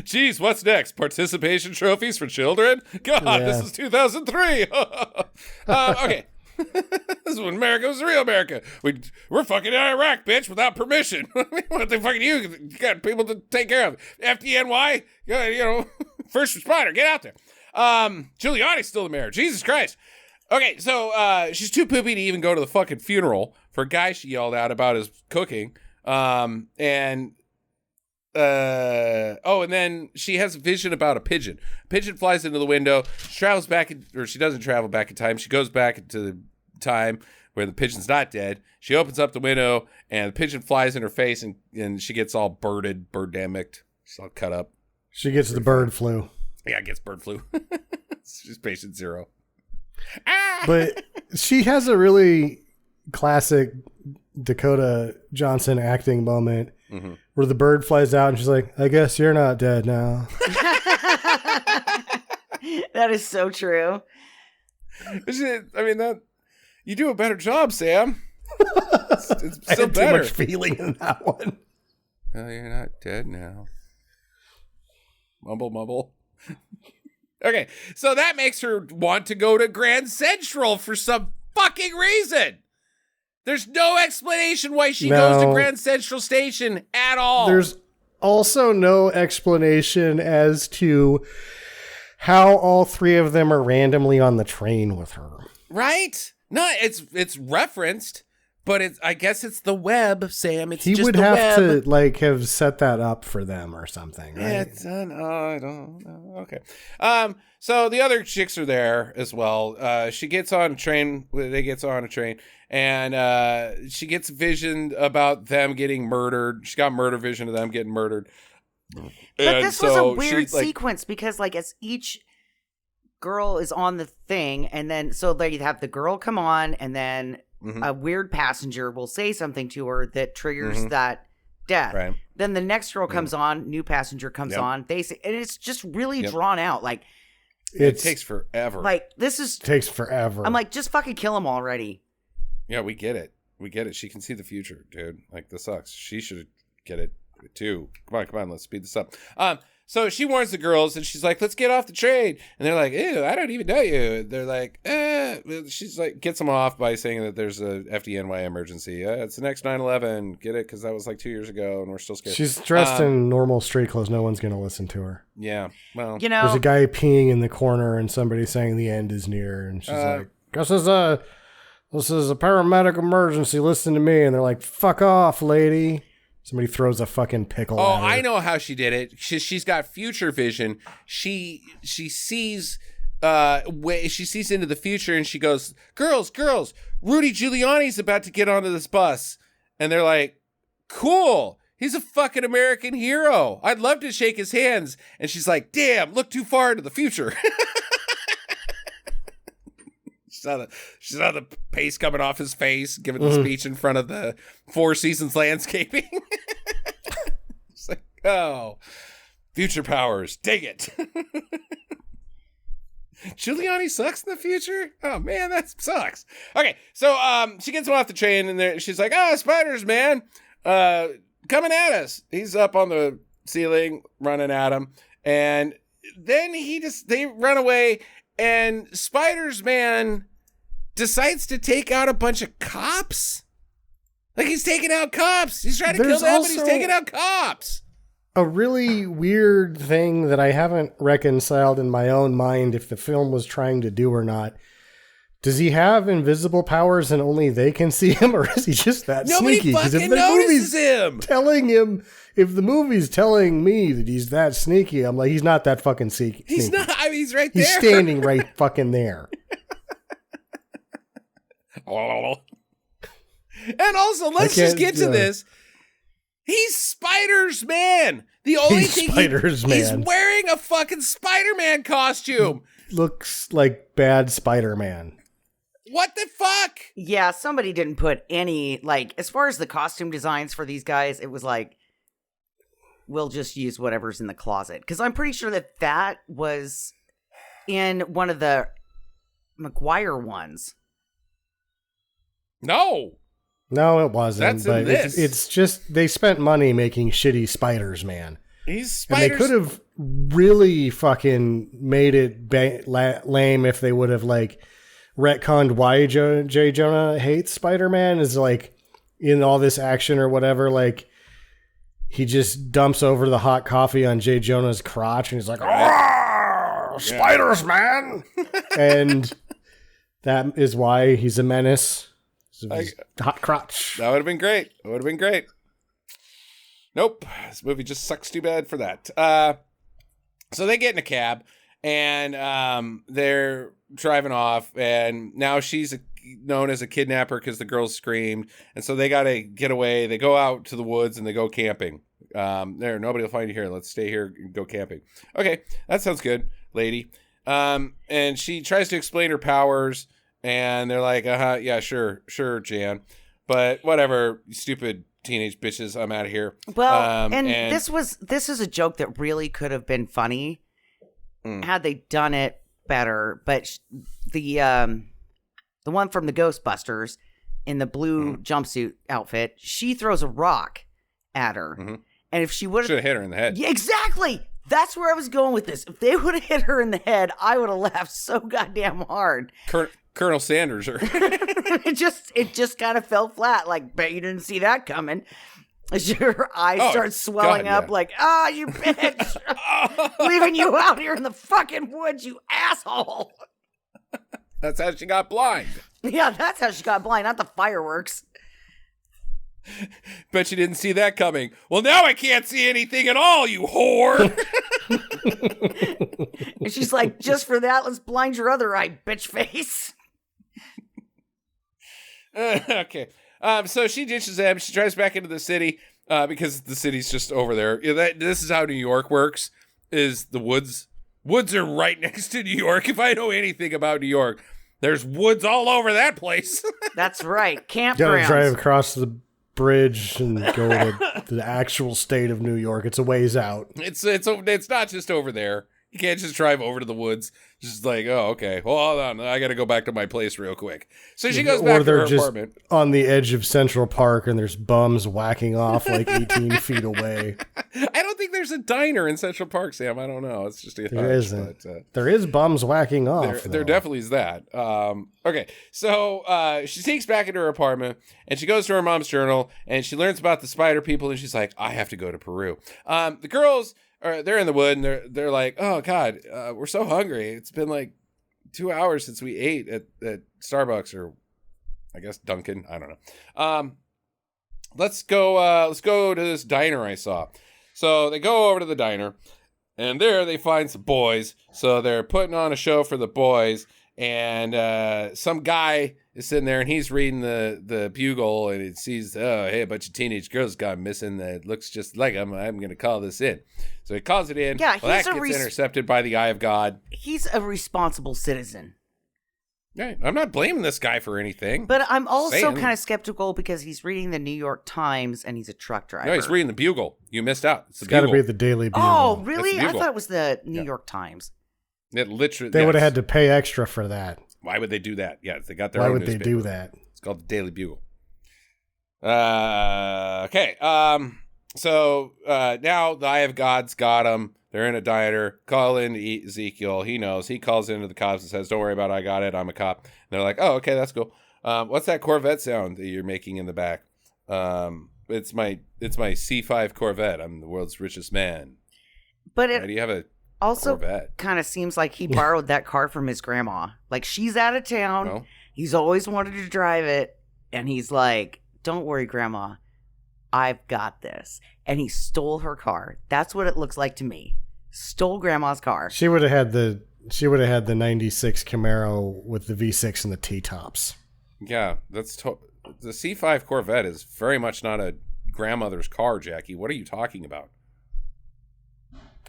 Geez, what's next? Participation trophies for children? God, This is 2003. Okay. This is when America was the real America. We're fucking in Iraq, bitch, without permission. What the fuck are you got people to take care of? FDNY? First responder, get out there. Giuliani's still the mayor. Jesus Christ. Okay, so she's too poopy to even go to the fucking funeral for a guy she yelled out about his cooking. And then she has a vision about a pigeon. A pigeon flies into the window. She travels back, or she doesn't travel back in time. She goes back into the time where the pigeon's not dead. She opens up the window, and the pigeon flies in her face, and she gets all birdemicked. She's all cut up. She gets the bird flu. Yeah, gets bird flu. She's patient zero. But she has a really classic Dakota Johnson acting moment where the bird flies out and she's like, I guess you're not dead now. That is so true. I mean, you do a better job, Sam. It's I still had better. Too much feeling in that one. Oh, you're not dead now. Mumble, mumble. Okay, so that makes her want to go to Grand Central for some fucking reason. There's no explanation why she goes to Grand Central Station at all. There's also no explanation as to how all three of them are randomly on the train with her. Right? No, it's referenced, but I guess it's the web, Sam. It's he just would the have web. to like have set that up for them or something, right? I don't know. Okay. So the other chicks are there as well. She gets on a train. They gets on a train, and she gets vision about them getting murdered. She got murder vision of them getting murdered. But this was a weird sequence because, like, as each girl is on the thing, and then so they have the girl come on, and then a weird passenger will say something to her that triggers that death. Right. Then the next girl comes on, new passenger comes on. They say, and it's just really drawn out. Like it takes forever. Like takes forever. I'm like, just fucking kill them already. Yeah, we get it. We get it. She can see the future, dude. Like, this sucks. She should get it 2. Come on, let's speed this up. So she warns the girls, and she's like, let's get off the train. And they're like, ew, I don't even know you. They're like, She's like, gets them off by saying that there's a FDNY emergency. It's the next 9/11. Get it? Because that was like 2 years ago, and we're still scared. She's dressed in normal street clothes. No one's going to listen to her. Yeah, well. There's a guy peeing in the corner, and somebody saying the end is near. And she's like, this is a paramedic emergency. Listen to me. And they're like, fuck off, lady. Somebody throws a fucking pickle at her. I know how she did it. She's got future vision. She sees she sees into the future, and she goes, girls, Rudy Giuliani's about to get onto this bus. And they're like, cool. He's a fucking American hero. I'd love to shake his hands. And she's like, damn, look too far into the future. She saw the paste coming off his face, giving the speech in front of the Four Seasons landscaping. It's like, oh, future powers, dig it. Giuliani sucks in the future? Oh man, that sucks. Okay, so she gets him off the train, and she's like, spiders, man, coming at us. He's up on the ceiling, running at him, and then they run away, and Spiders Man decides to take out a bunch of cops. Like, he's taking out cops. He's trying to kill them, but he's taking out cops. A really weird thing that I haven't reconciled in my own mind if the film was trying to do or not. Does he have invisible powers and only they can see him, or is he just that sneaky? Nobody fucking notices him. Telling him, if the movie's telling me that he's that sneaky, I'm like, he's not that fucking sneaky. He's not. I mean, he's right there. He's standing right fucking there. And also, let's just get to this. He's Spiders Man. The only thing he's wearing a fucking Spider-Man costume. Looks like bad Spider-Man. What the fuck? Yeah, somebody didn't put any, like, as far as the costume designs for these guys, it was like, we'll just use whatever's in the closet. Because I'm pretty sure that was in one of the McGuire ones. No, it wasn't. That's in this. It's just they spent money making shitty Spiders Man. He's Spiders. And they could have really fucking made it lame if they would have like retconned why J. Jonah hates Spider-Man is like in all this action or whatever. Like he just dumps over the hot coffee on J. Jonah's crotch and he's like, Spiders Man, and that is why he's a menace. Hot crotch. That would have been great. Nope. This movie just sucks too bad for that. So they get in a cab, and they're driving off, and now she's known as a kidnapper because the girls screamed, and so they got to get away. They go out to the woods, and they go camping. Nobody will find you here. Let's stay here and go camping. Okay, that sounds good, lady. And she tries to explain her powers, and they're like, yeah, sure, Jan. But whatever, stupid teenage bitches, I'm out of here. Well, and this is a joke that really could have been funny had they done it better. But the one from the Ghostbusters in the blue jumpsuit outfit, she throws a rock at her. Mm-hmm. And if she would have hit her in the head. Yeah, exactly. That's where I was going with this. If they would have hit her in the head, I would have laughed so goddamn hard. Colonel Sanders or it just kind of fell flat. Like, bet you didn't see that coming. As your eyes start swelling up, like, you bitch, leaving you out here in the fucking woods, you asshole. That's how she got blind. Yeah, that's how she got blind, not the fireworks. Bet you didn't see that coming. Well, now I can't see anything at all, you whore. And she's like, just for that, let's blind your other eye, bitch face. Okay. So she ditches them. She drives back into the city because the city's just over there. This is how New York works, is the woods. Woods are right next to New York. If I know anything about New York, there's woods all over that place. That's right. Campgrounds. You gotta drive across the bridge and go to the actual state of New York. It's a ways out. It's not just over there. You can't just drive over to the woods. Just like, oh, okay. Well, hold on. I got to go back to my place real quick. So she goes back to her apartment. On the edge of Central Park, and there's bums whacking off like 18 feet away. I don't think there's a diner in Central Park, Sam. I don't know. It's just a hunch. There isn't. There is bums whacking off. There definitely is that. Okay. So she sneaks back into her apartment, and she goes to her mom's journal, and she learns about the spider people, and she's like, I have to go to Peru. The girls... they're in the wood, and they're like, oh, God, we're so hungry. It's been like 2 hours since we ate at Starbucks or I guess Dunkin'. I don't know. Let's go to this diner I saw. So they go over to the diner, and there they find some boys. So they're putting on a show for the boys, and some guy is sitting there, and he's reading the bugle, and it sees, oh, hey, a bunch of teenage girls got missing that looks just like them. I'm going to call this in. So he calls it in. Yeah, well, that gets intercepted by the eye of God. He's a responsible citizen. Yeah, I'm not blaming this guy for anything. But I'm also kind of skeptical because he's reading the New York Times and he's a truck driver. No, he's reading the Bugle. You missed out. It's got to be the Daily Bugle. Oh, really? I thought it was the New York Times. It literally. They would have had to pay extra for that. Why would they do that? Yeah, they got their own newspaper. Why would they do that? It's called the Daily Bugle. Okay. So now the Eye of God's got him. They're in a diner. Call in Ezekiel. He knows. He calls into the cops and says, "Don't worry about it. I got it. I'm a cop." And they're like, "Oh, okay, that's cool. What's that Corvette sound that you're making in the back?" It's my C5 Corvette. I'm the world's richest man. But it do you have a also Corvette? Kind of seems like he borrowed that car from his grandma. Like, she's out of town. No? He's always wanted to drive it. And he's like, "Don't worry, Grandma. I've got this." And he stole her car. That's what it looks like to me. Stole Grandma's car. She would have had the 96 Camaro with the V6 and the T-tops. Yeah, the C5 Corvette is very much not a grandmother's car, Jackie. What are you talking about?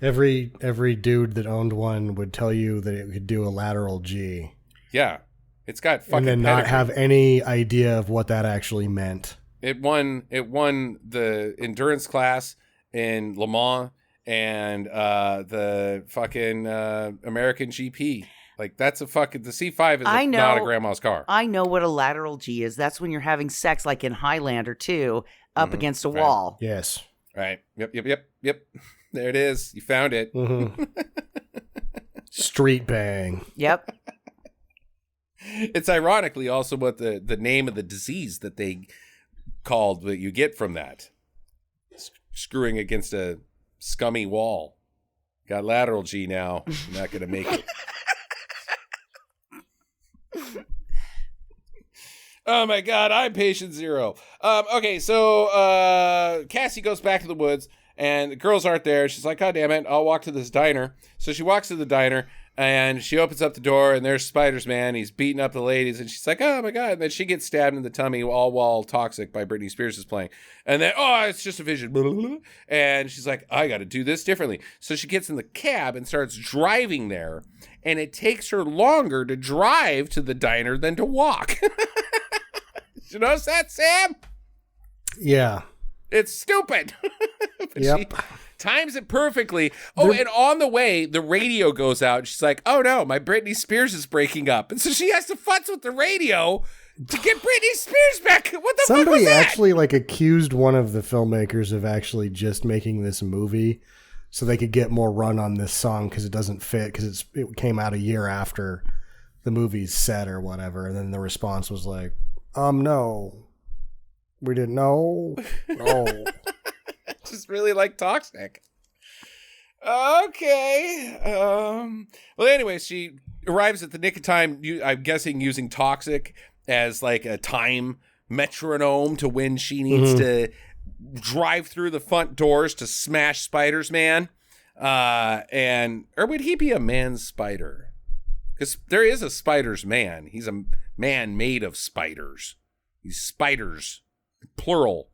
Every dude that owned one would tell you that it could do a lateral G. Yeah, it's got fucking and then pedigree. Not have any idea of what that actually meant. It won the endurance class in Le Mans and the fucking American GP. Like, that's the C5 is not a grandma's car. I know what a lateral G is. That's when you're having sex, like in Highlander 2, up against a wall. Yes. Right. Yep. There it is. You found it. Mm-hmm. Street bang. Yep. It's ironically also what the name of the disease that they called that you get from that. Screwing against a scummy wall. Got lateral G now. I'm not going to make it. Oh my God, I'm patient zero. Okay, so Cassie goes back to the woods and the girls aren't there. She's like, "God damn it, I'll walk to this diner." So she walks to the diner and she opens up the door and there's Spider's man. He's beating up the ladies and she's like, "Oh my God." And then she gets stabbed in the tummy, all while Toxic by Britney Spears is playing. And then, oh, it's just a vision. And she's like, "I got to do this differently." So she gets in the cab and starts driving there. And it takes her longer to drive to the diner than to walk. Did you notice that, Sam? Yeah. It's stupid. Yep. She times it perfectly. Oh, and on the way, the radio goes out. She's like, "Oh no, my Britney Spears is breaking up." And so she has to futz with the radio to get Britney Spears back. What the fuck was that? Somebody actually accused one of the filmmakers of actually just making this movie so they could get more run on this song because it doesn't fit because it came out a year after the movie's set or whatever. And then the response was like, no, we didn't know. No. Just really like Toxic. Okay. Well, anyway, she arrives at the nick of time, I'm guessing using Toxic as like a time metronome to when she needs to drive through the front doors to smash Spider's man. Or would he be a man spider? Because there is a Spider's man. He's a man made of spiders. He's spiders, plural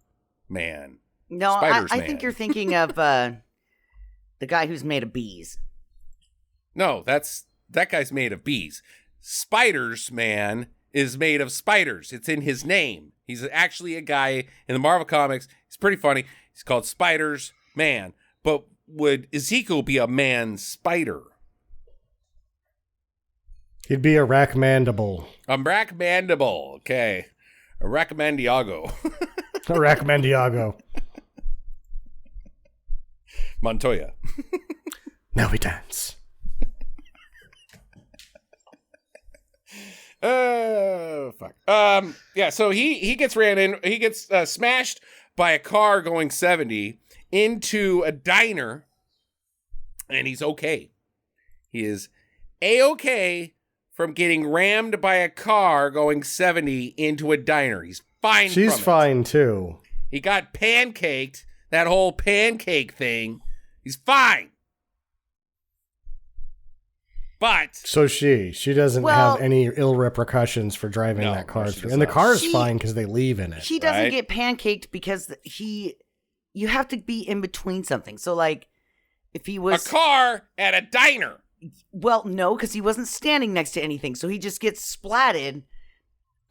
man. No, I think you're thinking of the guy who's made of bees. No, that guy's made of bees. Spider's man is made of spiders. It's in his name. He's actually a guy in the Marvel Comics. He's pretty funny. He's called Spider's Man. But would Ezekiel be a man spider? He'd be a rackmandible. A rackmandible. Okay. A rackamandiago. A rackmandiago. Montoya. Now we dance. Fuck. Yeah, so he gets ran in. He gets smashed by a car going 70 into a diner, and he's okay. He is A-okay from getting rammed by a car going 70 into a diner. He's fine. She's fine, too. He got pancaked, that whole pancake thing. He's fine. But so she doesn't have any ill repercussions for driving that car through. And the car is fine because they leave in it. She doesn't get pancaked because you have to be in between something. So like if he was a car at a diner. Well, no, because he wasn't standing next to anything. So he just gets splatted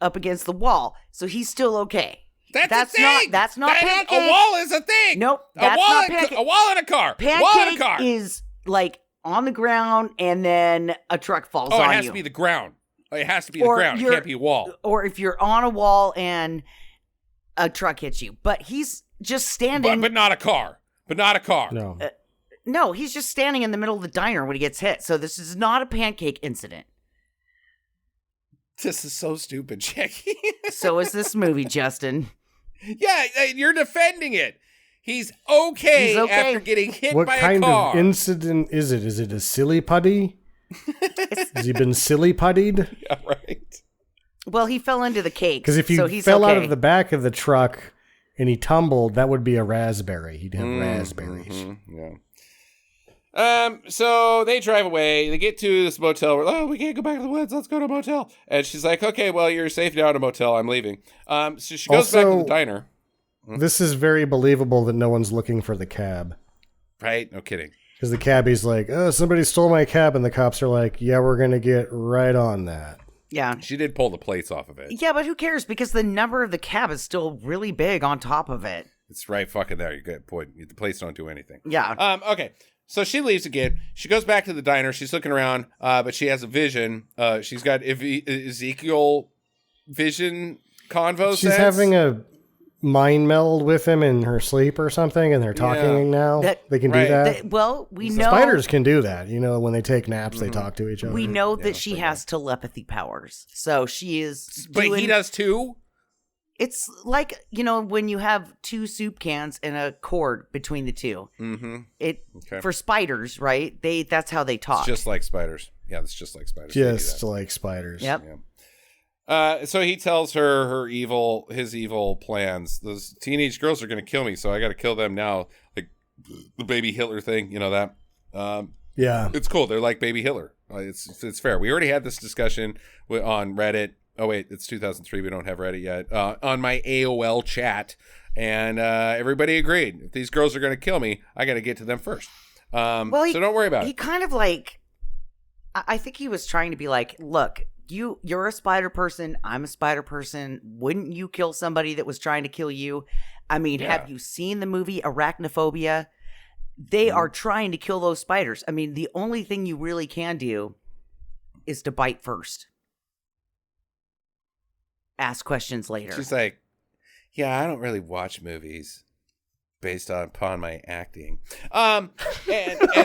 up against the wall. So he's still okay. That's a thing. That's not pancake. A wall is a thing. Nope. That's not pancake. A wall in a car. Pancake is like on the ground and then a truck falls on you. Oh, it has to be the ground. It has to be the ground. It can't be a wall. Or if you're on a wall and a truck hits you. But he's just standing. But not a car. No. No, he's just standing in the middle of the diner when he gets hit. So this is not a pancake incident. This is so stupid, Jackie. So is this movie, Justin. Yeah, you're defending it. He's okay after getting hit by a car. What kind of incident is it? Is it a silly putty? Has he been silly puttied? Yeah, right. Well, he fell into the cake. Because if he fell out of the back of the truck and he tumbled, that would be a raspberry. He'd have raspberries. Mm-hmm, yeah. So they drive away. They get to this motel where, we can't go back to the woods. Let's go to a motel. And she's like, okay, well, you're safe now at a motel. I'm leaving. So she goes back to the diner. This is very believable that no one's looking for the cab. Right? No kidding. Because the cabbie's like, somebody stole my cab. And the cops are like, yeah, we're going to get right on that. Yeah. She did pull the plates off of it. Yeah, but who cares? Because the number of the cab is still really big on top of it. It's right fucking there. You good point. The plates don't do anything. Yeah. Okay. So she leaves again. She goes back to the diner. She's looking around, but she has a vision. She's got Ezekiel vision convo. She's having a mind meld with him in her sleep or something, and they're talking now. They can do that. We know spiders can do that. You know, when they take naps, they talk to each other. We know that she has telepathy powers, so she is. But he does too. It's like, when you have two soup cans and a cord between the two. Mm-hmm. For spiders, right? That's how they talk. It's just like spiders. Yeah, it's just like spiders. Just like spiders. Yep. Yeah. So he tells her his evil plans. Those teenage girls are going to kill me, so I got to kill them now. Like the baby Hitler thing, you know that? Yeah. It's cool. They're like baby Hitler. It's fair. We already had this discussion on Reddit. Oh, wait, it's 2003. We don't have Reddit yet. On my AOL chat. And everybody agreed. If these girls are going to kill me, I got to get to them first. So don't worry about it. He kind of I think he was trying to be like, look, you're a spider person. I'm a spider person. Wouldn't you kill somebody that was trying to kill you? I mean, have you seen the movie Arachnophobia? They are trying to kill those spiders. I mean, the only thing you really can do is to bite first. Ask questions later. She's like, yeah, I don't really watch movies based upon my acting. And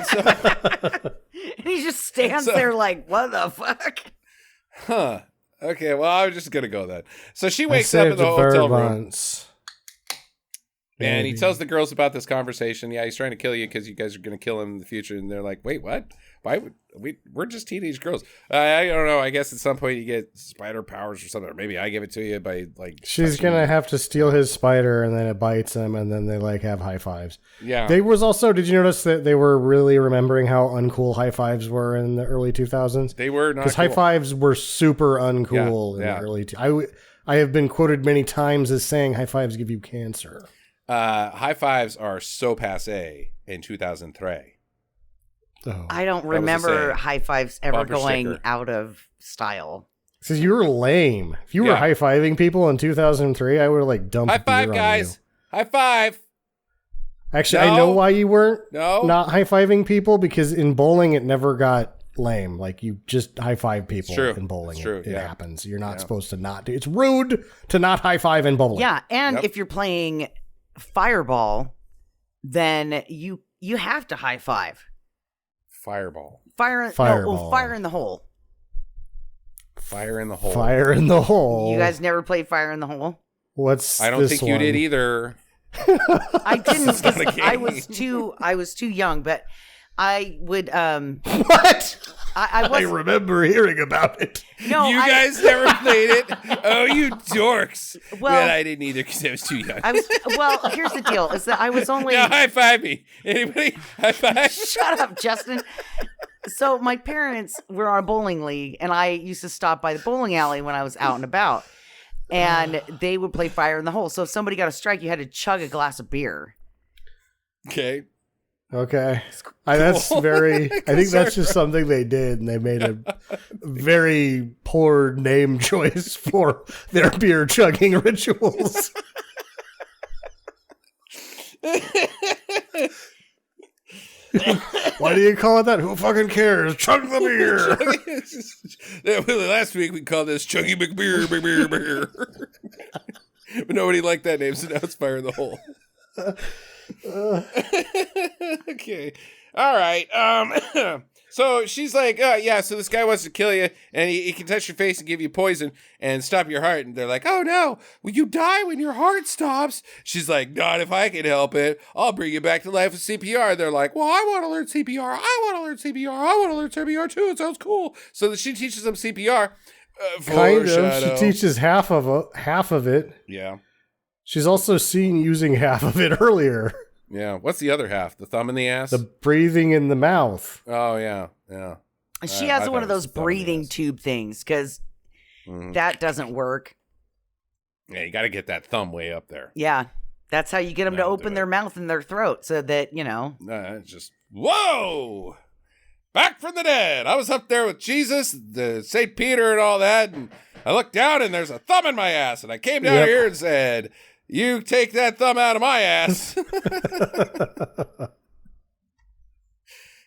so and he just stands there like, what the fuck? Huh. Okay, well, I was just going to go that. So she wakes up in the hotel room. And he tells the girls about this conversation. Yeah, he's trying to kill you because you guys are going to kill him in the future. And they're like, wait, what? Why would we're just teenage girls. I don't know. I guess at some point you get spider powers or something. Or maybe I give it to you by She's going to have to steal his spider and then it bites him and then they have high fives. Yeah. They was also, did you notice that they were really remembering how uncool high fives were in the early 2000s? They were not. Because high fives were super uncool in the early I have been quoted many times as saying high fives give you cancer. High fives are so passé in 2003. Oh. I don't remember high fives ever going out of style. So you were lame. If you were high fiving people in 2003, I would have dumped high five, beer guys. On you. High five. Actually, I know why you weren't not high fiving people because in bowling it never got lame. Like, you just high five people in bowling. It happens. You're not supposed to not do. It's rude to not high five in bowling. Yeah, and if you're playing Fireball, then you have to high five. Fireball. Fire in the hole. Fire in the hole. Fire in the hole. You guys never played Fire in the Hole? What's I don't think you did either. I didn't. I was too young, but I would. What? I remember hearing about it. No, you guys never played it. Oh, you dorks! Well, I didn't either because I was too young. Well, here's the deal: is that I was only. Now high five me. Anybody? High five. Shut up, Justin. So my parents were on a bowling league, and I used to stop by the bowling alley when I was out and about, and they would play Fire in the Hole. So if somebody got a strike, you had to chug a glass of beer. Okay. That's very. I think that's just something they did, and they made a very poor name choice for their beer chugging rituals. Why do you call it that? Who fucking cares? Chug the beer. Last week we called this Chuggy McBeer, beer. But nobody liked that name, so now it's Fire in the Hole. Okay. All right. So she's like, so this guy wants to kill you, and he can touch your face and give you poison and stop your heart. And they're like, oh, no, well, you die when your heart stops. She's like, not if I can help it. I'll bring you back to life with CPR. They're like, well, I want to learn CPR. I want to learn CPR too. It sounds cool. So she teaches them CPR. Kind of. She teaches half of it. Yeah. She's also seen using half of it earlier. Yeah. What's the other half? The thumb in the ass? The breathing in the mouth. Oh, yeah. She has one of those breathing tube things because that doesn't work. Yeah, you got to get that thumb way up there. Yeah. That's how you get them to open their mouth and their throat so that, just, whoa! Back from the dead. I was up there with Jesus, the St. Peter and all that, and I looked down and there's a thumb in my ass, and I came down here and said, you take that thumb out of my ass.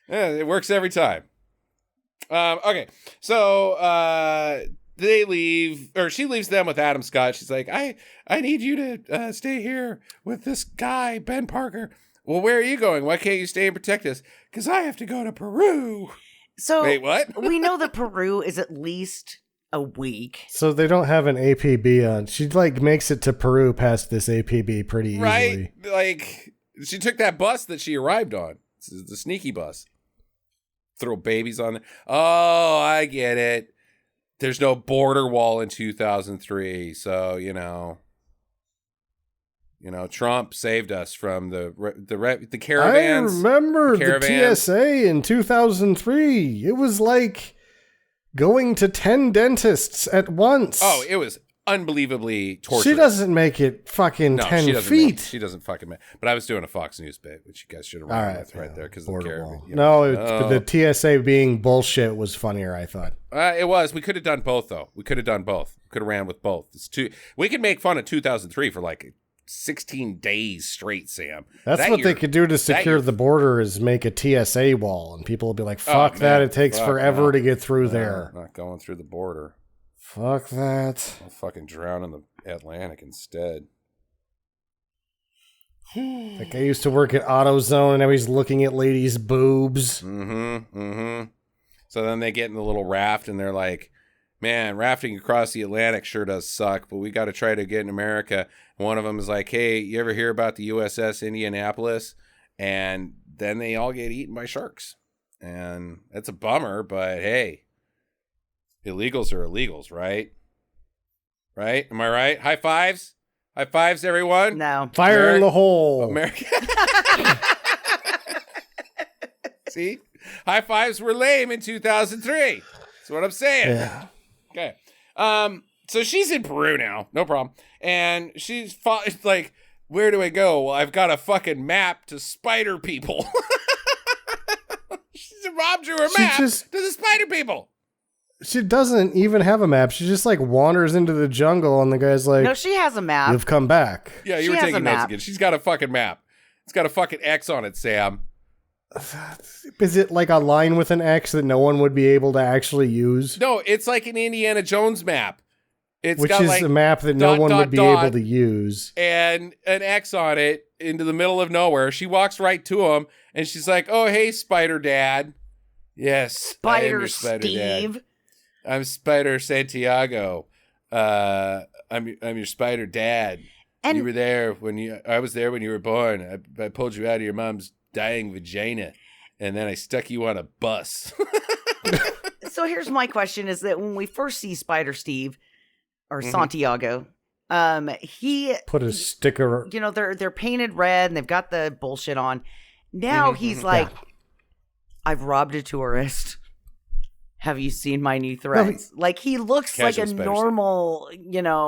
Yeah, it works every time. Okay, so they leave, or she leaves them with Adam Scott. She's like, I need you to stay here with this guy, Ben Parker. Well, where are you going? Why can't you stay and protect us? Because I have to go to Peru. So wait, what? We know that Peru is at least a week. So they don't have an APB on. She makes it to Peru past this APB pretty easily. Right? Like, she took that bus that she arrived on. This is the sneaky bus. Throw babies on there. Oh, I get it. There's no border wall in 2003, so Trump saved us from the caravans. I remember the TSA in 2003. It was like going to 10 dentists at once. Oh, it was unbelievably torturous. She doesn't make it fucking 10 feet. She doesn't fucking make it. But I was doing a Fox News bit, which you guys should have run with right there because the caravan. The TSA being bullshit was funnier, I thought. It was. We could have done both, though. We could have done both. We could have ran with both. We could make fun of 2003 for 16 days straight, Sam. That's what they could do to secure the border is make a TSA wall, and people will be like, fuck that, it takes forever to get through there. Not going through the border. Fuck that. I'll fucking drown in the Atlantic instead. That guy used to work at AutoZone, and now he's looking at ladies' boobs. So then they get in the little raft, and they're like, man, rafting across the Atlantic sure does suck, but we got to try to get in America. One of them is like, hey, you ever hear about the USS Indianapolis? And then they all get eaten by sharks. And that's a bummer, but hey, illegals are illegals, right? Right? Am I right? High fives? High fives, everyone? No. Fire in the hole. America. See? High fives were lame in 2003. That's what I'm saying. Yeah. Okay. So she's in Peru now. No problem. And she's like, where do I go? Well, I've got a fucking map to spider people. Rob drew her map to the spider people. She doesn't even have a map. She just wanders into the jungle, and the guy's like, no, she has a map. You've come back. Yeah, you were taking notes again. She's got a fucking map. It's got a fucking X on it, Sam. Is it like a line with an X that no one would be able to actually use? No, it's like an Indiana Jones map. Which is like a map that no one would be able to use. And an X on it into the middle of nowhere. She walks right to him and she's like, "Oh, hey, Spider Dad." Yes, Spider Steve. Dad. I'm Spider Santiago. I'm your Spider Dad. And you were there I was there when you were born. I pulled you out of your mom's dying vagina, and then I stuck you on a bus. So here's my question: is that when we first see Spider Steve or Santiago, he put a sticker. You know, they're painted red and they've got the bullshit on. Now he's like, "I've robbed a tourist. Have you seen my new threads?" Like he looks like a normal,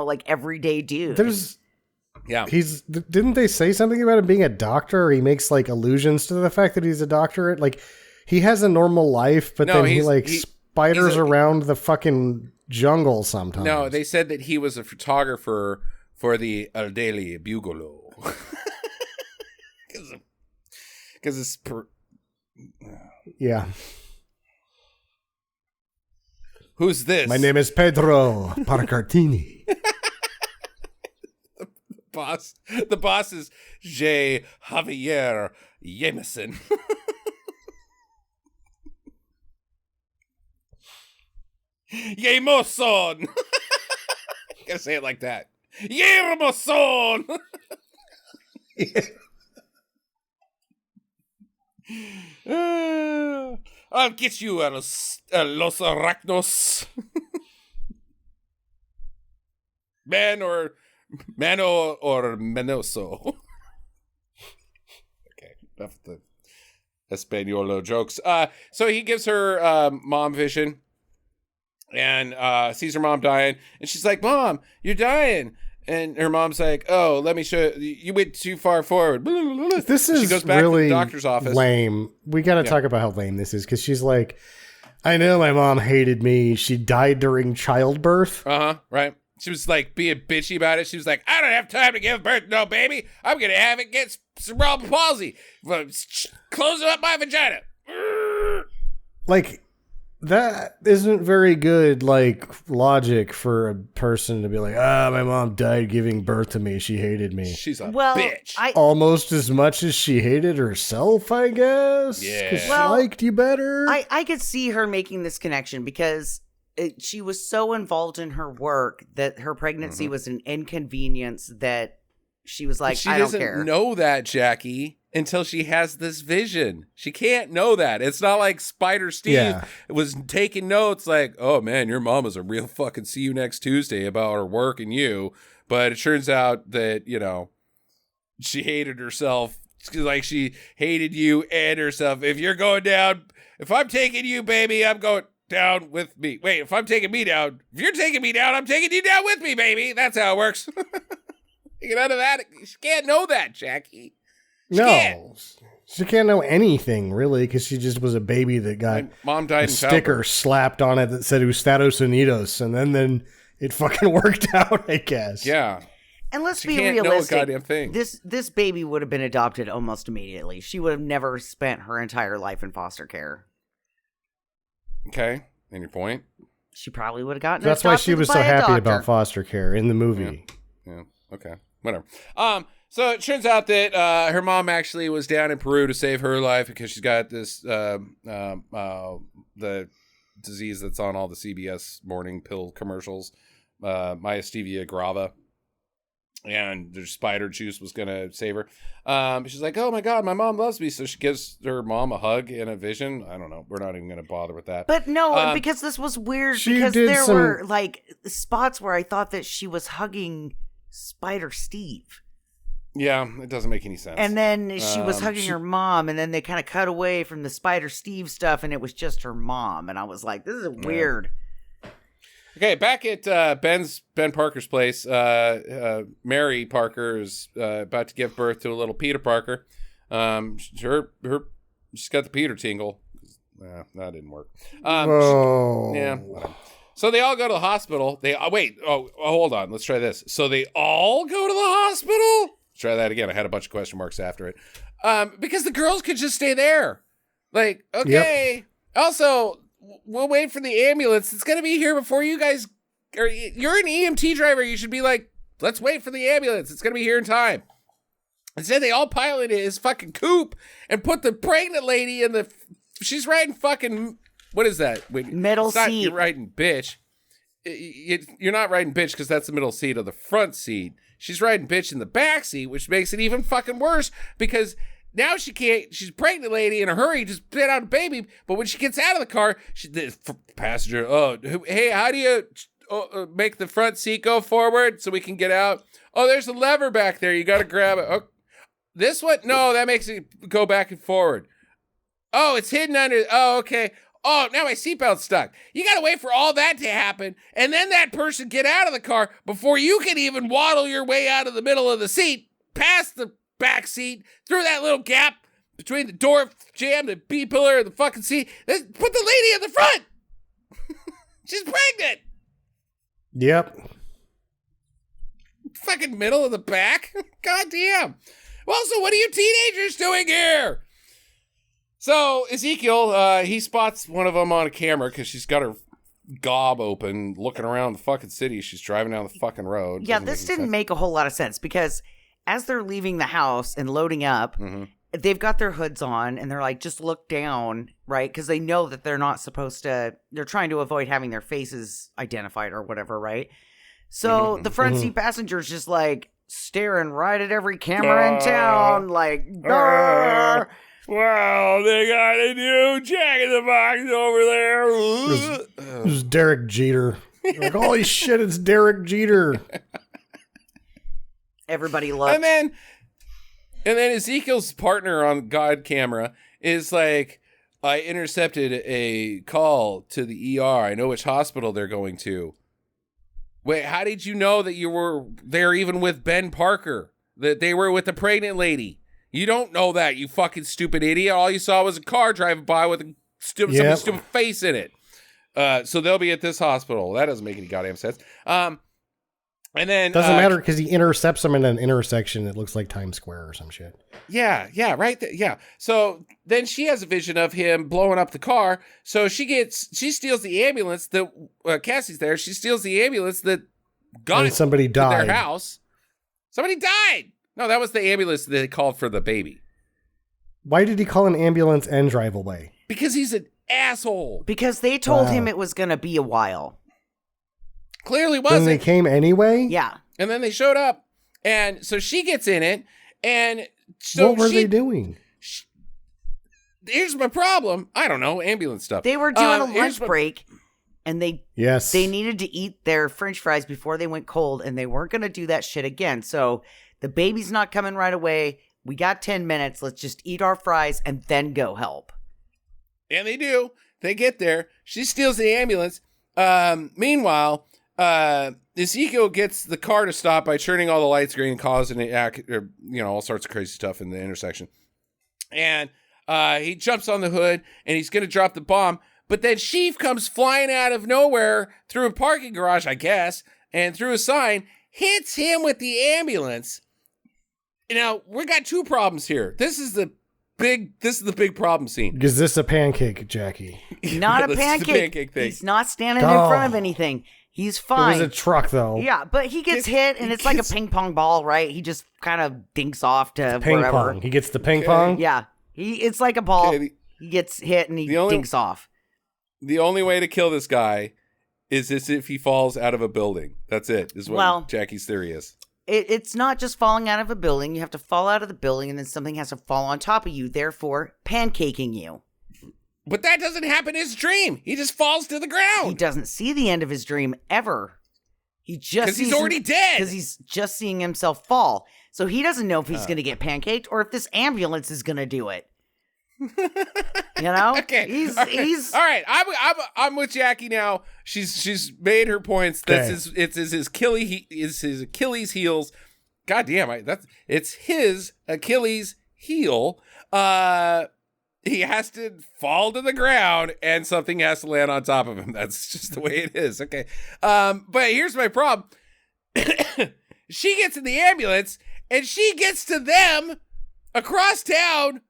like everyday dude. Didn't they say something about him being a doctor? Or he makes like allusions to the fact that he's a doctor. Like he has a normal life, but then he spiders around the fucking jungle sometimes. No, they said that he was a photographer for the El Daily Bugolo. Because it's yeah. Who's this? My name is Pedro Parcartini. The boss is J. Javier Jameson. Jameson. Gotta say it like that. Jameson. I'll get you a Los Arachnos. Mano or Menoso. Okay, enough of the Espanolo jokes. So he gives her mom vision and sees her mom dying, and she's like, "Mom, you're dying." And her mom's like, "Oh, let me show you. You went too far forward." This is she goes back really to the doctor's office. Lame. We got to talk about how lame this is, because she's like, "I know my mom hated me. She died during childbirth." Right. She was like being bitchy about it. She was like, "I don't have time to give birth to no baby. I'm going to have it get cerebral palsy. Closing up my vagina." Like, that isn't very good, like, logic for a person to be like, my mom died giving birth to me. She hated me. She's a bitch. Almost as much as she hated herself, I guess. Yeah. Because she liked you better. I could see her making this connection because she was so involved in her work that her pregnancy was an inconvenience that she was like, I don't care. She doesn't know that, Jackie, until she has this vision. She can't know that. It's not like Spider Steve was taking notes like, "Oh man, your mom was a real fucking see you next Tuesday about her work and you." But it turns out that, she hated herself. Like she hated you and herself. If you're going down, if I'm taking you, baby, I'm going down with me. Wait, if I'm taking me down, if you're taking me down, I'm taking you down with me, baby. That's how it works. Get out of that. She can't know that, Jackie. She can't know anything, really, because she just was a baby that got mom died a sticker slapped on it that said Estados Unidos, and then it fucking worked out, I guess. Yeah. And let's be realistic. Know a goddamn thing. This baby would have been adopted almost immediately. She would have never spent her entire life in foster care. Okay, and your point? She probably would have gotten That's why she was so happy about foster care in the movie. Yeah. Okay. Whatever. So it turns out that her mom actually was down in Peru to save her life because she's got this the disease that's on all the CBS morning pill commercials, myasthenia grava. And the spider juice was going to save her. She's like, "Oh my God, my mom loves me." So she gives her mom a hug and a vision. I don't know. We're not even going to bother with that. But no, because this was weird because there were like spots where I thought that she was hugging Spider Steve. Yeah, it doesn't make any sense. And then she was hugging her mom, and then they kind of cut away from the Spider Steve stuff, and it was just her mom. And I was like, this is weird. Okay, back at Ben Parker's place, Mary Parker is about to give birth to a little Peter Parker. She's got the Peter tingle. That didn't work. So they all go to the hospital. Hold on. Let's try this. So they all go to the hospital? Let's try that again. I had a bunch of question marks after it. Because the girls could just stay there. Like, okay. Yep. Also, we'll wait for the ambulance. It's going to be here before you guys, or you're an EMT driver. You should be like, let's wait for the ambulance. It's going to be here in time. Instead, they all piloted his fucking coupe and put the pregnant lady in the, she's riding fucking, what is that? Middle seat. You're riding bitch. You're not riding bitch because that's the middle seat of the front seat. She's riding bitch in the back seat, which makes it even fucking worse because now she can't, she's a pregnant lady in a hurry, just spit out a baby. But when she gets out of the car, the passenger, hey, how do you make the front seat go forward so we can get out? Oh, there's a lever back there. You got to grab it. Oh, this one? No, that makes it go back and forward. Oh, it's hidden under. Oh, okay. Oh, now my seatbelt's stuck. You got to wait for all that to happen. And then that person get out of the car before you can even waddle your way out of the middle of the seat, past the back seat, through that little gap between the door jamb, the B-pillar, and the fucking seat. Put the lady in the front. She's pregnant. Yep. Fucking middle of the back. God damn. Well, so what are you teenagers doing here? So Ezekiel, he spots one of them on a camera because she's got her gob open, looking around the fucking city. She's driving down the fucking road. Yeah, this didn't make a whole lot of sense because as they're leaving the house and loading up, they've got their hoods on and they're like, just look down, right? Because they know that they're not supposed to, they're trying to avoid having their faces identified or whatever, right? So the front seat passenger's just like staring right at every camera in town, like, wow, they got a new Jack in the Box over there. It was Derek Jeter. Like, holy shit, it's Derek Jeter. Everybody looked. And then Ezekiel's partner on God camera is like, I intercepted a call to the ER. I know which hospital they're going to. Wait, how did you know that you were there even with Ben Parker? That they were with the pregnant lady? You don't know that, you fucking stupid idiot. All you saw was a car driving by with a somebody's stupid face in it. So they'll be at this hospital. That doesn't make any goddamn sense. And then doesn't matter because he intercepts them in an intersection that looks like Times Square or some shit. Yeah, right. Yeah. So then she has a vision of him blowing up the car. So she steals the ambulance that Cassie's there. She steals the ambulance that got somebody died. To their house. Somebody died. No, that was the ambulance that they called for the baby. Why did he call an ambulance and drive away? Because he's an asshole. Because they told him it was going to be a while. Clearly wasn't. Then they came anyway? Yeah. And then they showed up. And so she gets in it. And so what were they doing? Here's my problem. I don't know. Ambulance stuff. They were doing a lunch break. And they needed to eat their French fries before they went cold. And they weren't going to do that shit again. So the baby's not coming right away. We got 10 minutes. Let's just eat our fries and then go help. And they do. They get there. She steals the ambulance. Meanwhile, Ezekiel gets the car to stop by turning all the lights green and causing all sorts of crazy stuff in the intersection. And he jumps on the hood and he's going to drop the bomb. But then Sheaf comes flying out of nowhere through a parking garage, I guess, and through a sign, hits him with the ambulance. Now, we got two problems here. This is the big problem scene. Is this a pancake, Jackie? Not a pancake thing. He's not standing in front of anything. He's fine. It was a truck, though. Yeah, but he gets hit, and it's like a ping pong ball, right? He just kind of dinks off to ping wherever. Pong. He gets the ping pong? Yeah. It's like a ball. He gets hit, and he dinks off. The only way to kill this guy is if he falls out of a building. That's it, is what Jackie's theory is. It's not just falling out of a building. You have to fall out of the building, and then something has to fall on top of you, therefore pancaking you. But that doesn't happen in his dream. He just falls to the ground. He doesn't see the end of his dream ever. Because he's already dead. Because he's just seeing himself fall. So he doesn't know if he's going to get pancaked or if this ambulance is going to do it. You know? Okay. He's all right. I'm with Jackie now. She's made her points. That's his Achilles heels. God damn, it's his Achilles heel. He has to fall to the ground and something has to land on top of him. That's just the way it is. Okay. But here's my problem. She gets in the ambulance and she gets to them across town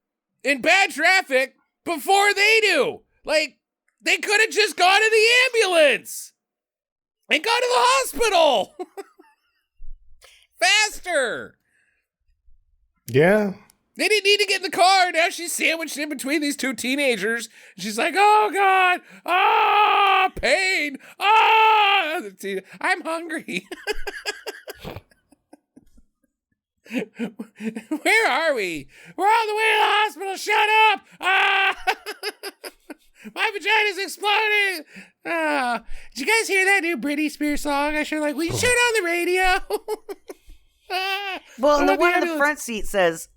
in bad traffic before they do. Like, they could have just gone to the ambulance and gone to the hospital faster. Yeah. They didn't need to get in the car. Now she's sandwiched in between these two teenagers. She's like, oh, God. Ah, pain. Ah, I'm hungry. Where are we? We're on the way to the hospital. Shut up. Ah, my vagina's exploding. Ah, did you guys hear that new Britney Spears song? I sure like, we should on the radio. Ah, well, and the one in the front seat says,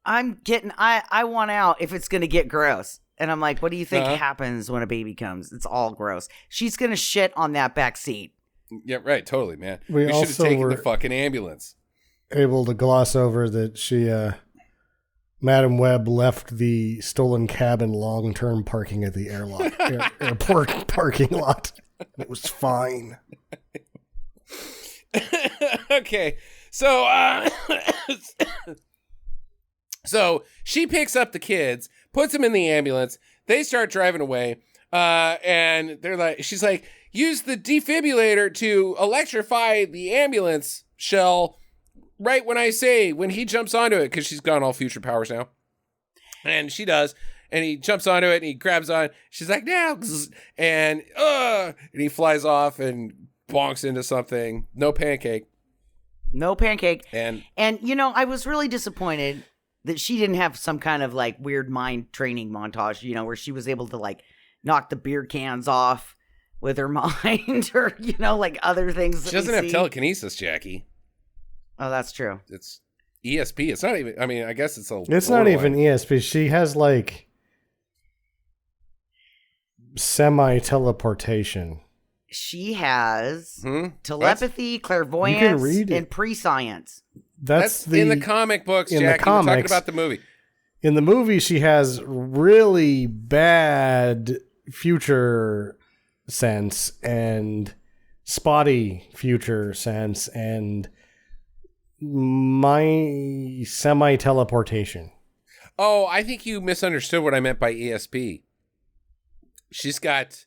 I want out if it's going to get gross. And I'm like, what do you think happens when a baby comes? It's all gross. She's going to shit on that back seat. Yeah, right. Totally, man. We should have taken the fucking ambulance. Able to gloss over that she, Madam Webb left the stolen cabin long-term parking at the airport parking lot. It was fine. Okay. So she picks up the kids, puts them in the ambulance. They start driving away. And she's like, use the defibrillator to electrify the ambulance shell right when he jumps onto it, because she's got all future powers now. And she does. And he jumps onto it and he grabs on. She's like, now. And he flies off and bonks into something. No pancake. And I was really disappointed that she didn't have some kind of like weird mind training montage, where she was able to like knock the beer cans off with her mind, or like other things. She doesn't have telekinesis, Jackie. Oh, that's true. It's ESP. It's not even. I mean, I guess it's a. It's not even ESP. She has like semi-teleportation. She has telepathy, clairvoyance, and prescience. That's in the comic books, Jackie. We're talking about the movie. In the movie, she has really bad future sense and spotty future sense and my semi-teleportation. Oh, I think you misunderstood what I meant by ESP. She's got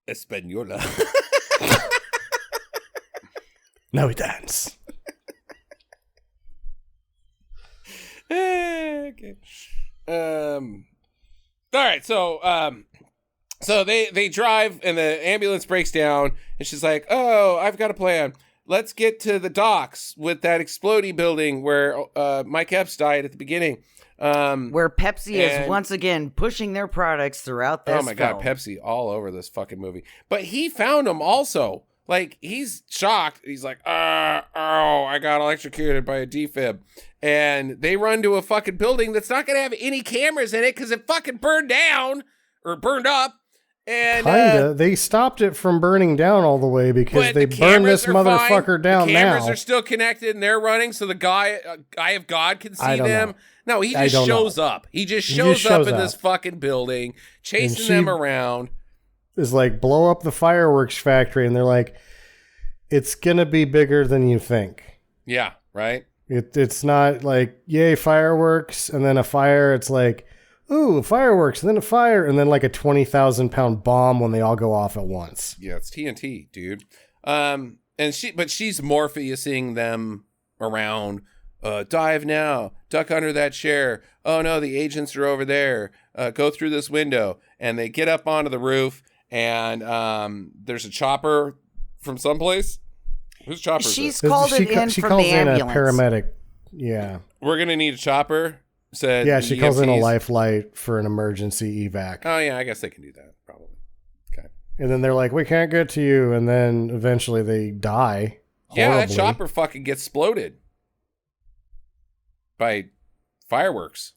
Española. Now we dance. Okay. All right. So they drive and the ambulance breaks down and she's like, "Oh, I've got a plan. Let's get to the docks with that explodey building where Mike Epps died at the beginning." Where Pepsi is once again pushing their products throughout this. Oh my God, Pepsi all over this fucking movie. But he found them also. Like, he's shocked. He's like, I got electrocuted by a defib. And they run to a fucking building that's not going to have any cameras in it because it fucking burned down or burned up. And kinda. They stopped it from burning down all the way because they burned this motherfucker down now. The cameras are still connected and they're running so the Eye of God can see them. No, he just shows up. He just shows up in this fucking building, chasing them around. Is like, blow up the fireworks factory, and they're like, it's gonna be bigger than you think. Yeah, right. It's not like, yay, fireworks, and then a fire. It's like, ooh, fireworks, and then a fire, and then like a 20,000-pound bomb when they all go off at once. Yeah, it's TNT, dude. And she's Morpheusing them around. Dive now. Duck under that chair. Oh no, the agents are over there. Go through this window, and they get up onto the roof. And there's a chopper from someplace. Whose chopper is She's this? called it in she from calls the in ambulance. A paramedic. Yeah. We're going to need a chopper. Said yeah, she calls in a EMTs. life flight for an emergency evac. Oh, yeah, I guess they can do that, probably. Okay. And then they're like, we can't get to you. And then eventually they die. Yeah, horribly. that chopper fucking gets exploded by fireworks.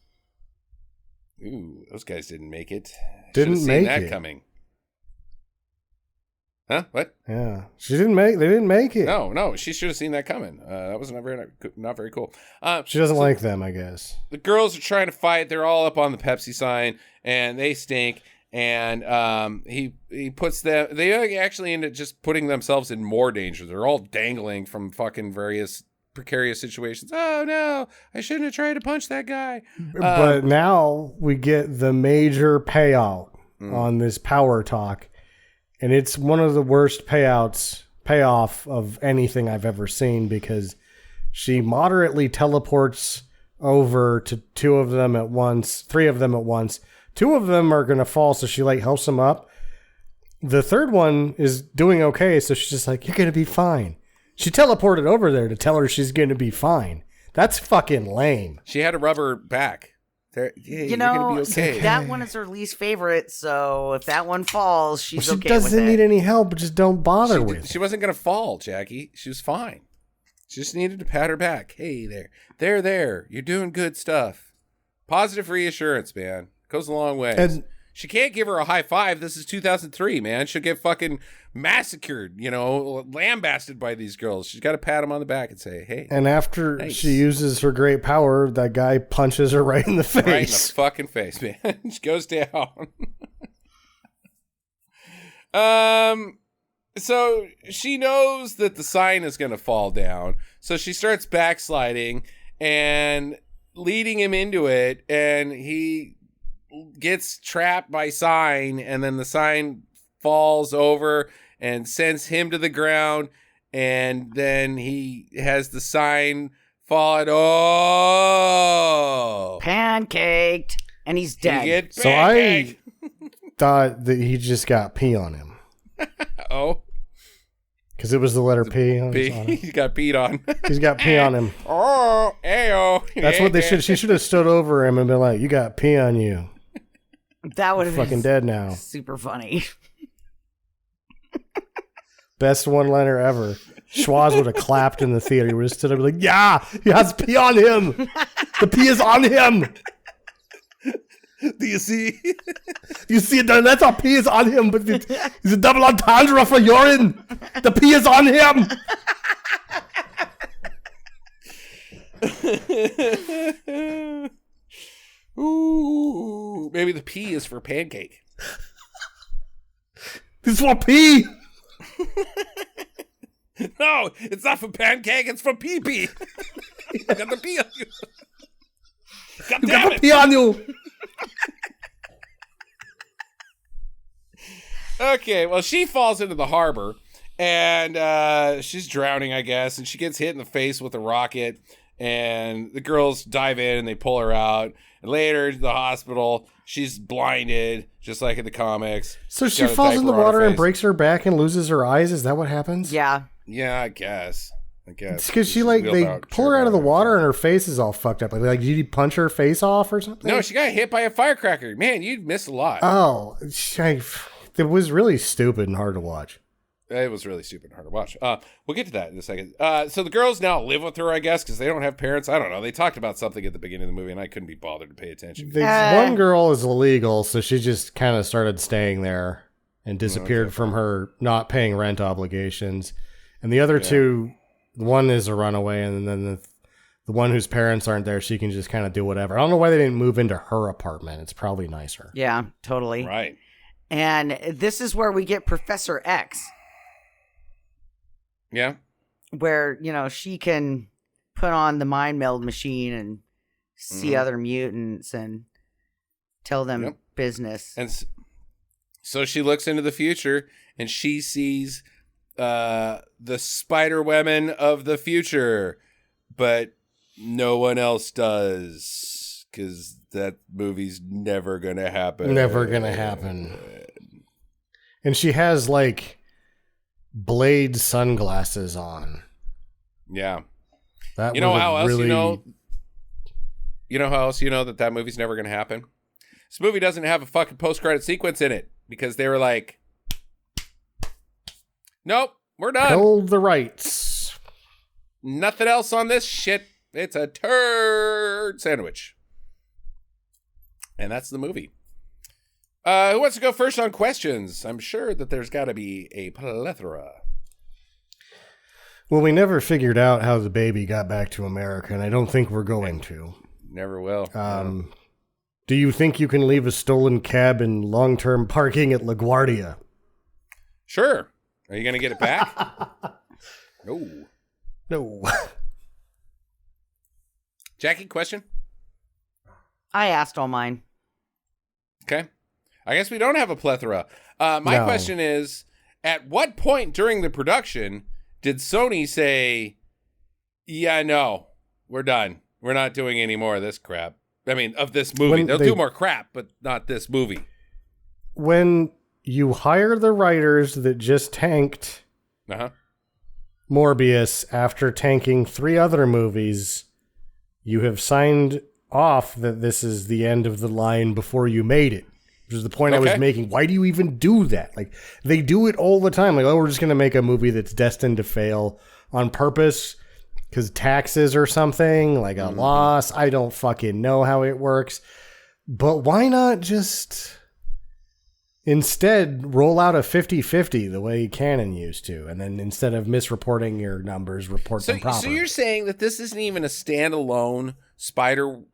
Ooh, those guys didn't make it. Didn't seen make that it. coming. Huh? What? Yeah, they didn't make it. No, she should have seen that coming. That was not very cool. She doesn't like them, I guess. The girls are trying to fight. They're all up on the Pepsi sign, and they stink. And he puts them. They actually end up just putting themselves in more danger. They're all dangling from fucking various precarious situations. Oh no, I shouldn't have tried to punch that guy. But now we get the major payout on this power talk, and it's one of the worst payoff of anything I've ever seen, because she moderately teleports over to three of them at once. Two of them are going to fall, so she like helps them up. The third one is doing okay, so she's just like, you're going to be fine. She teleported over there to tell her she's going to be fine. That's fucking lame. She had to rub her back. You're going to be okay. That one is her least favorite, so if that one falls, she's okay with it. She doesn't need any help, just don't bother with it. She wasn't going to fall, Jackie. She was fine. She just needed to pat her back. Hey there. There. You're doing good stuff. Positive reassurance, man. Goes a long way. And she can't give her a high five. This is 2003, man. She'll get fucking massacred, lambasted by these girls. She's got to pat them on the back and say, hey. And after she uses her great power, that guy punches her right in the face. Right in the fucking face, man. She goes down. So she knows that the sign is going to fall down. So she starts backsliding and leading him into it. And he gets trapped by sign, and then the sign falls over and sends him to the ground, and then he has the sign fall at pancaked, and he's dead. So I thought that he just got pee on him. Oh, because it was the letter P. He got peed on. He's got pee on him. Oh, ayo. That's what they should. She should have stood over him and been like, "You got pee on you." That would have been fucking dead now. Super funny. Best one-liner ever. Schwaz would have clapped in the theater. He would have stood up and like, yeah, he has pee on him. The pee is on him. Do you see? You see it? That's how pee is on him, but it's a double entendre for urine. The pee is on him. Ooh, maybe the P is for pancake. This is for pee. No, it's not for pancake. It's for pee-pee. You got the pee on you. God you damn got it. the pee on you. Okay, well, she falls into the harbor, and she's drowning, I guess, and she gets hit in the face with a rocket, and the girls dive in, and they pull her out. And later, to the hospital, she's blinded, just like in the comics. So she falls in the water and breaks her back and loses her eyes? Is that what happens? Yeah. Yeah, I guess. It's because they pull her out of the water and her face is all fucked up. Like, did you punch her face off or something? No, she got hit by a firecracker. Man, you'd miss a lot. Oh, it was really stupid and hard to watch. It was really stupid and hard to watch. We'll get to that in a second. So the girls now live with her, I guess, because they don't have parents. I don't know. They talked about something at the beginning of the movie, and I couldn't be bothered to pay attention. One girl is illegal, so she just kind of started staying there and disappeared from her not paying rent obligations. And the other two, one is a runaway, and then the one whose parents aren't there, she can just kind of do whatever. I don't know why they didn't move into her apartment. It's probably nicer. Yeah, totally. Right. And this is where we get Professor X. Yeah. Where, she can put on the mind meld machine and see other mutants and tell them business. And so she looks into the future and she sees the Spider Women of the future, but no one else does, because that movie's never going to happen. Never going to happen. And she has Blade sunglasses on. Yeah. That how else you know how else you know that movie's never going to happen? This movie doesn't have a fucking post-credit sequence in it because they were like, nope, we're done. Hold the rights. Nothing else on this shit. It's a turd sandwich. And that's the movie. Who wants to go first on questions? I'm sure that there's got to be a plethora. Well, we never figured out how the baby got back to America, and I don't think we're going to. Never will. Do you think you can leave a stolen cab in long-term parking at LaGuardia? Sure. Are you going to get it back? No. No. Jackie, question? I asked all mine. Okay. I guess we don't have a plethora. My question is, at what point during the production did Sony say, yeah, no, we're done. We're not doing any more of this crap. I mean, of this movie. They'll do more crap, but not this movie. When you hire the writers that just tanked Morbius after tanking 3 other movies, you have signed off that this is the end of the line before you made it. Which is the point I was making. Why do you even do that? Like, they do it all the time. Like, oh, we're just going to make a movie that's destined to fail on purpose because taxes or something, like a loss. I don't fucking know how it works. But why not just instead roll out a 50-50 the way Canon used to? And then instead of misreporting your numbers, report them properly. So you're saying that this isn't even a standalone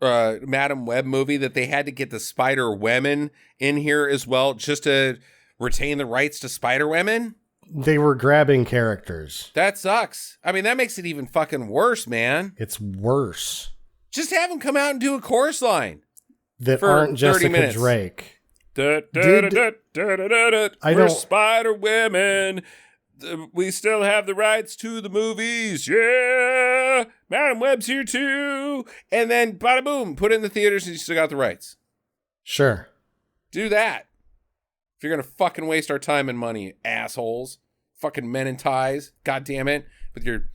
Madam Web movie, that they had to get the Spider-Women in here as well just to retain the rights to Spider-Women? They were grabbing characters. That sucks. I mean, that makes it even fucking worse, man. It's worse. Just have them come out and do a chorus line. That aren't Jessica Drake. We're Spider-Women. We still have the rights to the movies. Yeah. Madam Web's here too. And then bada boom, put it in the theaters and you still got the rights. Sure. Do that. If you're going to fucking waste our time and money, assholes. Fucking men in ties. God damn it. With your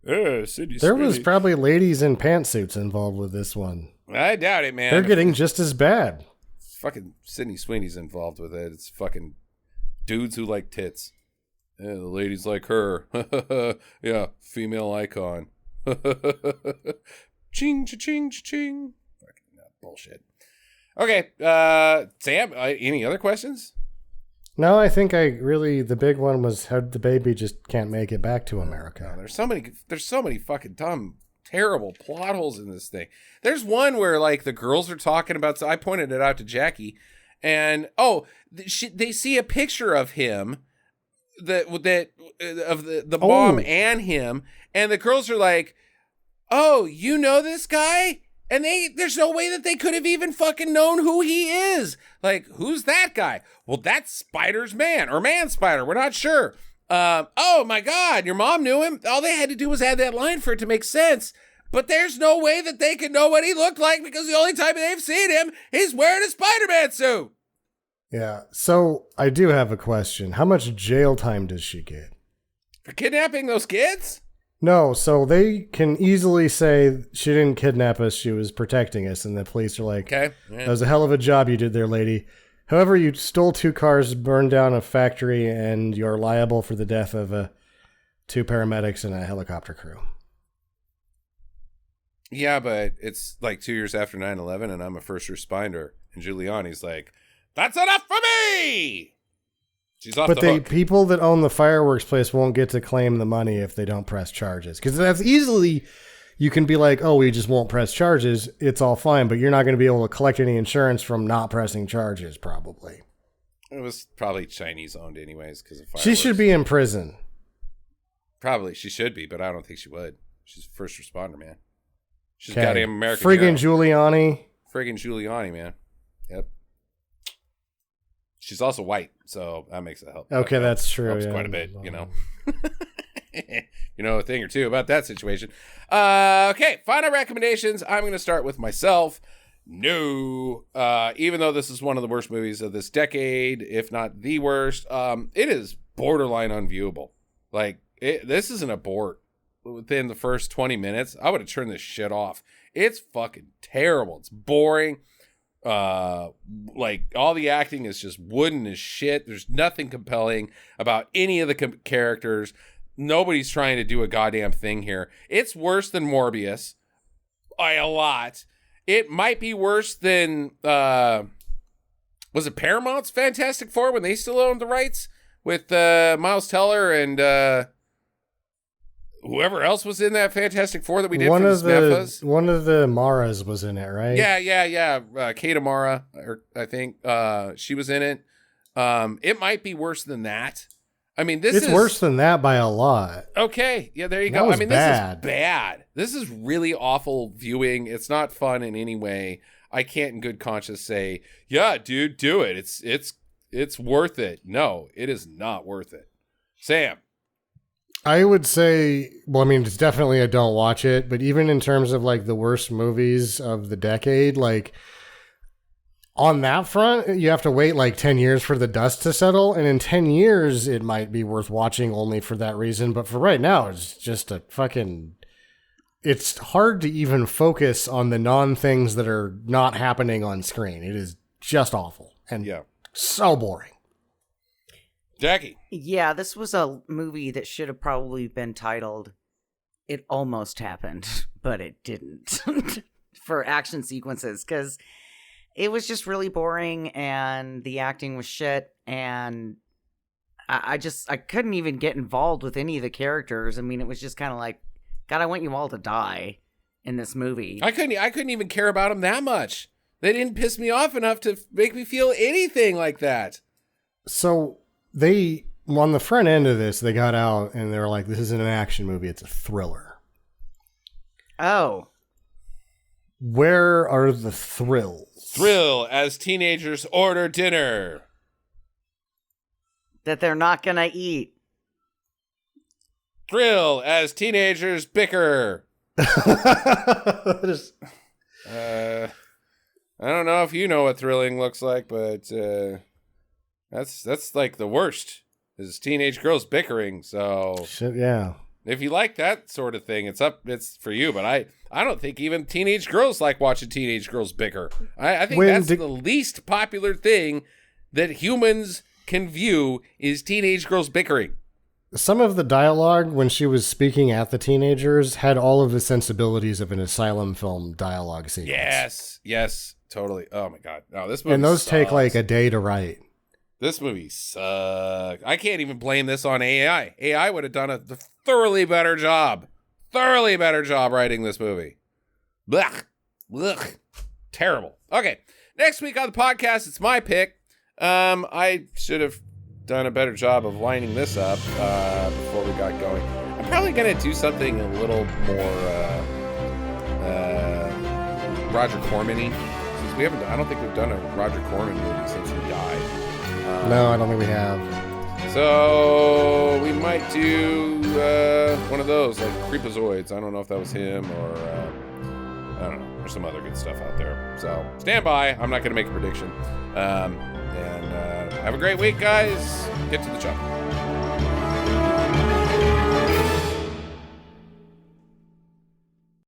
There was probably ladies in pantsuits involved with this one. I doubt it, man. They're getting just as bad. Fucking Sydney Sweeney's involved with it. It's fucking dudes who like tits. Yeah, the ladies like her. Yeah, female icon. Ching, cha-ching, cha-ching. Fucking bullshit. Okay, Sam, any other questions? No, I think the big one was how the baby just can't make it back to America. No, there's so many fucking dumb, terrible plot holes in this thing. There's one where like the girls are talking about, so I pointed it out to Jackie, and they see a picture of him, of the mom and him, and the girls are like, oh, you know this guy? And there's no way that they could have even fucking known who he is. Like, who's that guy? Well, that's Spider's man, or Man Spider. We're not sure. Oh my God, your mom knew him. All they had to do was add that line for it to make sense. But there's no way that they could know what he looked like because the only time they've seen him, he's wearing a Spider-Man suit. Yeah. So I do have a question. How much jail time does she get? For kidnapping those kids? No, so they can easily say she didn't kidnap us, she was protecting us, and the police are like, okay, that was a hell of a job you did there, lady. However, you stole 2 cars, burned down a factory, and you're liable for the death of 2 paramedics and a helicopter crew. Yeah, but it's like 2 years after 9/11, and I'm a first responder, and Giuliani's like, that's enough for me! She's off the hook. But people that own the fireworks place won't get to claim the money if they don't press charges. Because that's easily, you can be like, oh, we just won't press charges. It's all fine. But you're not going to be able to collect any insurance from not pressing charges, probably. It was probably Chinese owned anyways because of fireworks. She should be in prison. Probably. She should be, but I don't think she would. She's a first responder, man. She's goddamn American. Friggin' Giuliani. Friggin' Giuliani, man. Yep. She's also white, so that makes it help. Okay, that's true. Helps quite a bit, you know. You know a thing or two about that situation. Okay, final recommendations. I'm going to start with myself. No, even though this is one of the worst movies of this decade, if not the worst, it is borderline unviewable. Like, this is an abort within the first 20 minutes. I would have turned this shit off. It's fucking terrible. It's boring. Like all the acting is just wooden as shit. There's nothing compelling about any of the characters. Nobody's trying to do a goddamn thing here. It's worse than Morbius by a lot. It might be worse than was it Paramount's Fantastic Four when they still owned the rights with Miles Teller and whoever else was in that Fantastic Four that we did for the Smeffas. One of the Maras was in it, right? Yeah. Kate Amara, I think she was in it. It might be worse than that. I mean, this it's worse than that by a lot. Okay. Yeah, there you go. I mean, bad. This is bad. This is really awful viewing. It's not fun in any way. I can't in good conscience say, yeah, dude, do it. It's worth it. No, it is not worth it. Sam. I would say, well, I mean, it's definitely a don't watch it, but even in terms of like the worst movies of the decade, like on that front, you have to wait like 10 years for the dust to settle. And in 10 years, it might be worth watching only for that reason. But for right now, it's just it's hard to even focus on the non-things that are not happening on screen. It is just awful and so boring. Jackie. Yeah, this was a movie that should have probably been titled It Almost Happened, but it didn't for action sequences, because it was just really boring and the acting was shit, and I couldn't even get involved with any of the characters. I mean, it was just kind of like, God, I want you all to die in this movie. I couldn't even care about them that much. They didn't piss me off enough to make me feel anything like that. So on the front end of this, they got out and they were like, this isn't an action movie, it's a thriller. Oh. Where are the thrills? Thrill as teenagers order dinner that they're not gonna eat. Thrill as teenagers bicker. I don't know if you know what thrilling looks like, but that's like the worst is teenage girls bickering. So shit, yeah. If you like that sort of thing, it's for you. But I don't think even teenage girls like watching teenage girls bicker. I think that's the least popular thing that humans can view is teenage girls bickering. Some of the dialogue when she was speaking at the teenagers had all of the sensibilities of an asylum film dialogue sequence. Yes, totally. Oh my God. No, this movie and those sucks. take like a day to write. This movie sucks. I can't even blame this on AI. AI would have done a thoroughly better job writing this movie. Blech. Blech. Terrible. Okay. Next week on the podcast, it's my pick. I should have done a better job of lining this up before we got going. I'm probably going to do something a little more Roger Corman-y. Since I don't think we've done a Roger Corman movie since he died. No, I don't think we have. So we might do one of those, like Creepazoids. I don't know if that was him or I don't know. There's some other good stuff out there. So stand by. I'm not going to make a prediction. And have a great week, guys. Get to the chopper.